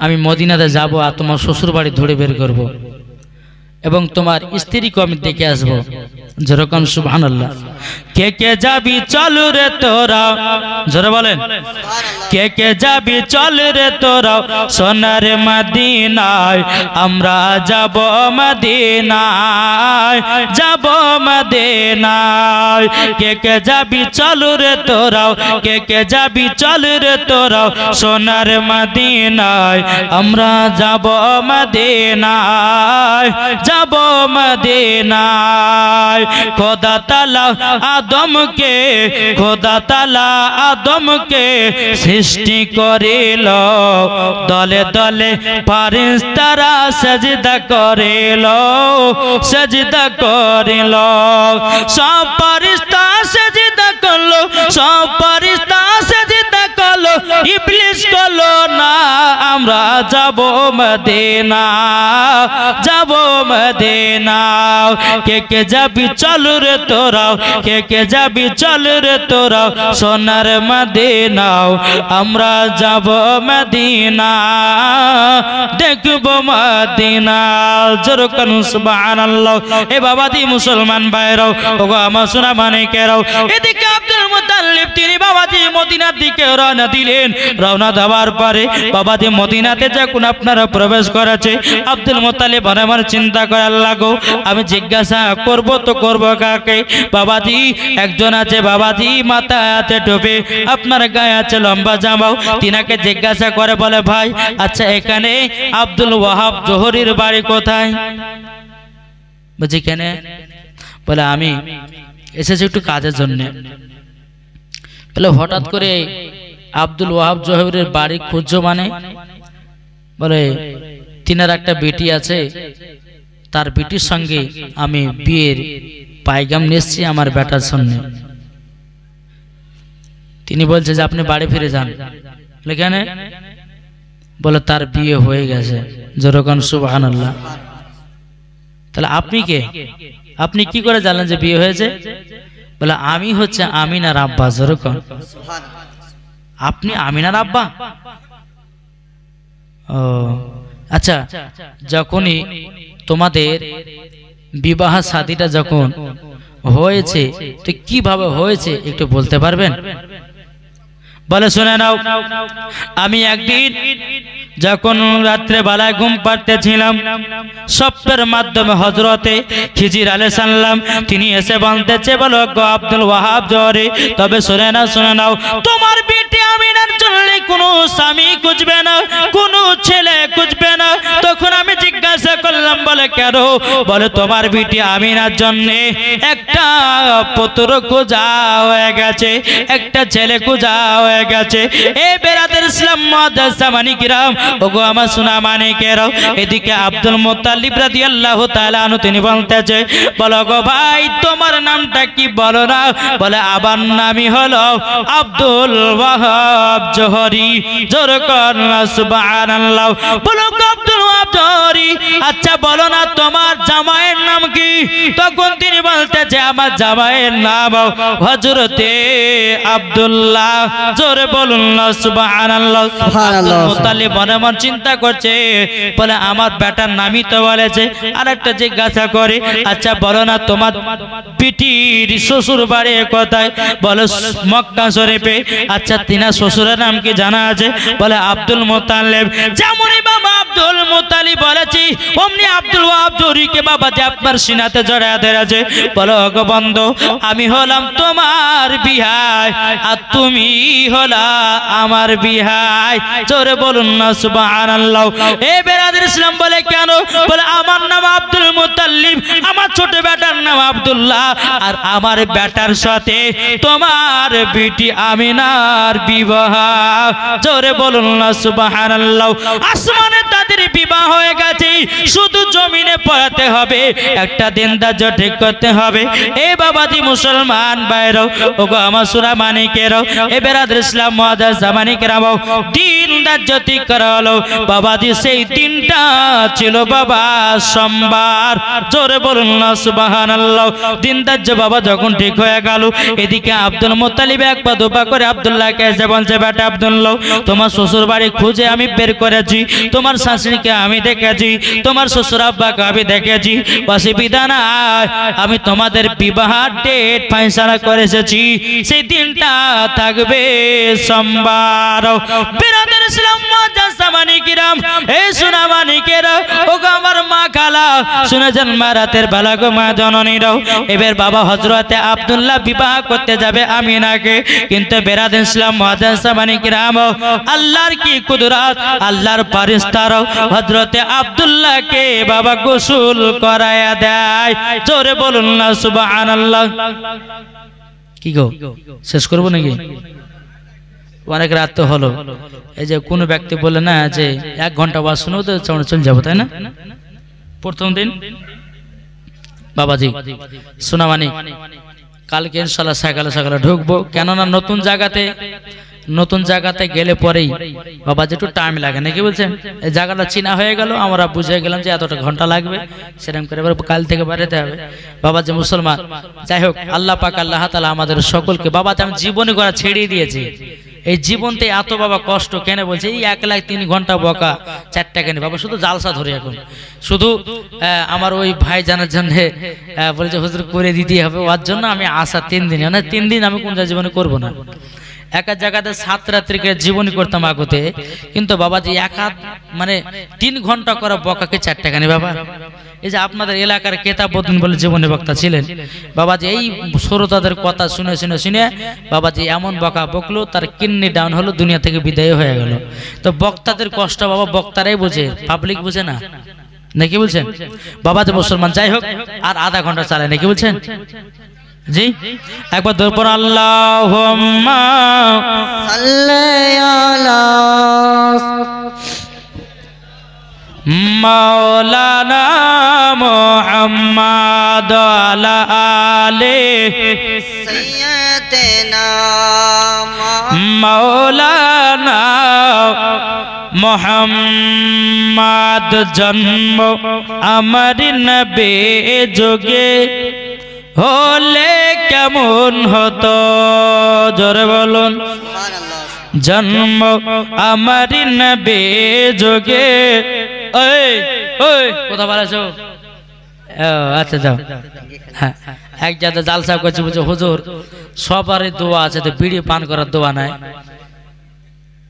আমি মদিনাতে যাব আর তোমার শ্বশুর বাড়ি ধরে বের করব এবং তোমার স্ত্রীকে আমি দেখে আসবো। যেরকম সুবহানাল্লাহ। কে কে যাবি চল রে তোরা, জোরে বলেন, কে কে যাবি চল রে তোরা সোনার মদিনায়, আমরা যাব মদিনায়, যাব মদিনায়। কে কে যাবি চল রে তোরা, কে কে যাবি চল রে তোরা সোনার মদিনায়, আমরা যাব মদিনায়, যাব মদিনায়। খোদা তাআলা আদমকে সৃষ্টি করিল, দলে দলে ফেরেশতারা সেজদা করিল, সেজদা করিল। সব ফেরেশতা সেজদা করলো, সব ফেরেশতা সেজদা করলো, ইবলিস করলো না। আমরা যাব মদিনা, যাব মদিনা। কে কে যাবি চল রে তোরাও, কে কে যাবি চল রে তোরাও সোনার মদিনাও, আমরা যাব মদিনা, দেখব মদিনা। জোরকান সুবহানাল্লাহ। এ বাবাজি মুসলমান ভাইরাও, ওগো আমার সোনা মানিকেরাও, এদিকে আব্দুল মুত্তালিব তিনি বাবাজি মদিনার দিকে রওনা দিলেন। রওনা দেওয়ার পরে বাবাজি মদিনাতে যখন আপনারা প্রবেশ করেছে, আব্দুল মুত্তালিব মনে চিন্তা করার লাগো, আমি জিজ্ঞাসা করব তো করব কাকে? বাবাজি একজন আছে, বাবাজি মাথায় আছে টুপি, আপনার গায়ে আছে লম্বা জামাও। তিনাকে জিজ্ঞাসা করে, বলে ভাই আচ্ছা এখানে আব্দুল ওয়াহাব জোহরির বাড়ি কোথায়? বুঝি কেন? বলে আমি এসেছি একটু কাজের জন্য। বলে হঠাৎ করে আব্দুল ওয়াহাব জোহরির বাড়ি খুঁজছো মানে? বলে তিনার একটা বেটি আছে, তার বেটির সঙ্গে আমি বিয়ের পায়গাম নিয়েছি আমার বেটার সামনে। তিনি বলছে যে আপনি বাড়ি ফিরে যান। কেন? বলে তার বিয়ে হয়ে গেছে। যেরকম সুবহানাল্লাহ। তাহলে আপনি কে? আপনি কি করে জানলেন যে বিয়ে হয়েছে? বলে আমি হচ্ছে আমিনার আব্বা। যেরকম আপনি আমিনার আব্বা? ও আচ্ছা, যখনই তোমাদের বিবাহ শাদীটা যখন হয়েছে তো কিভাবে হয়েছে একটু বলতে পারবেন? বলে শুনে নাও, আমি একদিন যখন রাত্রে বেলায় ঘুম পাড়তেছিলাম, স্বপ্নের মাধ্যমে হযরতে খিজির আলাইহিস সালাম তিনি এসে বলতেছে, বলো গো আব্দুল ওয়াহাব জহরি, তবে শুনে নাও, তোমার বেটি আমিনার জন্য কোনো স্বামী খুঁজবে না, কোনো ছেলে খুঁজবে না। তখন আমি জিজ্ঞাসা করলাম, বলে কেন? বলে তোমার বেটি আমিনার জন্য একটা পুত্র খোঁজা হয়ে গেছে, একটা ছেলে খোঁজা হয়ে গেছে। এ বেরাদের ইসলাম মুআজ্জাজ জামানি কিরাম ওগো আমার সোনা মানিকেরাও এদিকে আব্দুল মুত্তালিব রাদিয়াল্লাহু তাআলা আনহু তিনি বলতেছে বলো গো ভাই তোমার নামটা কি বলো না বলে আমার নামই হলো আব্দুল ওয়াহাব জোহরি জোরে করনা সুবহানাল্লাহ বলো আব্দুল ওয়াহাব জোহরি আচ্ছা বলো না তোমার জামাইয়ের নাম কি তখন তিনি বলতেছে আমার জামাইয়ের নাম হযরতে আব্দুল্লাহ জোরে বলুন না সুবহানাল্লাহ আব্দুল মুত্তালিব মনে মনে চিন্তা করছে বলে আমার বেটার নামই তো বলেছে আরেকটা জিজ্ঞাসা করে আচ্ছা বলো না তোমার পিটির শ্বশুর বাড়ি কোথায় বলে মক্কা শরীফে আচ্ছা তিনার শ্বশুরের নাম কি জানা আছে বলে আব্দুল মুত্তালিব যেমনই বাবা আব্দুল মুত্তালিব বলেছি অমনি আব্দুল ওয়াহাব জোহরিকে বাবা যে আপনার সিনাতে জড়ায় ধরেছে বলো গো বন্ধু আমি হলাম তোমার বিহাই আর তুমি হলা আমার বিহাই জোরে বলুন না সুবহানাল্লাহ এ বেরাদর ইসলাম বলে কেন বলে আমার নাম আব্দুল মুত্তালিব আমার ছোট বেটার নাম আব্দুল্লাহ আর আমার বেটার সাথে তোমার বিটি আমিনার বিবাহ জোরে বলুন না সুবহানাল্লাহ আসমানে তাদের বিবাহ হয়ে গেছে শুধু জমিনে পড়াতে হবে একটা দিন ধার্য ঠিক করতে হবে এ বাবাজি মুসলমান ভাইরাও ওগো আমার সোনা মানিকেরাও এ বেরাদর ইসলাম মুআজ্জাজ জামানি কেরামও দিন ধার্য ঠিক করা হলো বাবাজি সেই দিনটা ছিল বাবা সোমবার জোরে বলুন না সুবহানাল্লাহ দিন ধার্য বাবা যখন ঠিক হয়ে গেল এদিকে আব্দুল মুত্তালিব এক পা দুপা করে আব্দুল্লাহকে এসে বলছে বেটা আব্দুল্লাহ তোমার শ্বশুর বাড়ি খুঁজে আমি বের করেছি তোমার শাশুড়িকে আমি দেখেছি তোমার শ্বশুর আব্বাকে আমি দেখেছি অসুবিধা না আমি তোমাদের বিবাহ ডেট ফাইসালা করে এসেছি সেই দিনটা থাকবে সোমবার বেরাদর ইসলাম মুআজ্জাজ জামানি কিরাম এই সোনা মানিকেরা ওগো আমার মা খালা শুনেছেন মা রাতের বেলা গো মা জননীরাও এবার বাবা হযরতে আব্দুল্লাহ বিবাহ করতে যাবে আমিনাকে কিন্তু বেরাদর ইসলাম মুআজ্জাজ জামানি কিরাম আল্লাহর কি কুদরত আল্লাহর ফেরেশতারা হযরতে আব্দুল্লাহকে বাবা গোসল করায়া দেয় জোরে বলুন না সুবহানাল্লাহ কি গো শেষ করব নাকি অনেক রাত তো হলো এই যে কোন ব্যক্তি বলে না যে 1 ঘন্টা ওয়াজ শুনেও তো চলে যাবো তাই না প্রথম দিন বাবাজি সোনামানি কালকে ইনশাআল্লাহ সকালে ঢুকবো কেননা নতুন জায়গাতে গেলে পরেই বাবা একটু টাইম লাগে নাকি বলছেন এই জায়গাটা চিনা হয়ে গেল আমরা বুঝে গেলাম যে এতটা ঘন্টা লাগবে সেরকম করে কাল থেকে বেরোতে হবে বাবা যে মুসলমান যাই হোক আল্লাহ পাক আল্লাহ তাআলা আমাদের সকলকে বাবা আমি জীবনে করা ছেড়ে দিয়েছি এই জীবনতে এত বাবা কষ্ট কেন বলছে এই 1,03 ঘন্টা বকা 4 টাকা নেই বাবা শুধু জালসা ধরে এখন শুধু আমার ওই ভাই জানার জন্য বলেছে হুজুর করে দিতে হবে ওর জন্য আমি আসা 3 দিন মানে 3 দিন আমি কোন জীবনে করব না এক জায়গাতে 7 রাত্রিকে জীবনী করতাম আগতে কিন্তু বাবাজি মানে 3 ঘন্টা করা বকাকে 4 টাকা নেই বাবা এই যে আপনাদের এলাকার কেতাবউদ্দিন বলে জীবনী বক্তা ছিলেন বাবাজি এই শ্রোতাদের কথা শুনে বাবাজি এমন বকা বকলো তার কিডনি ডাউন হলো দুনিয়া থেকে বিদায় হয়ে গেল তো বক্তাদের কষ্ট বাবা বক্তারাই বোঝে পাবলিক বোঝে না নাকি বলছেন বাবাজি মুসলমান যাই হোক আর আধা ঘন্টা চালায় নাকি বলছেন জি একবার দরুদ পড়ুন আল্লাহুম্মা সাল্লি আলা মাওলানা মুহাম্মাদ আলা আলি সাইয়্যিদিনা মাওলানা মুহাম্মাদ জন্ম আমার নবী যোগে হলে কেমন হতো জোরে বলুন জন্ম আমার নবী যোগে ওই কথা বলেছো আচ্ছা যাও হ্যাঁ এক জায়গায় জালসা করছে বলছে হুজুর সবারই দোয়া আছে তো বিড়ি পান করার দোয়া নাই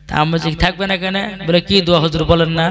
তা আমি থাকবে না কেন বলে কি দোয়া হুজুর বলেন না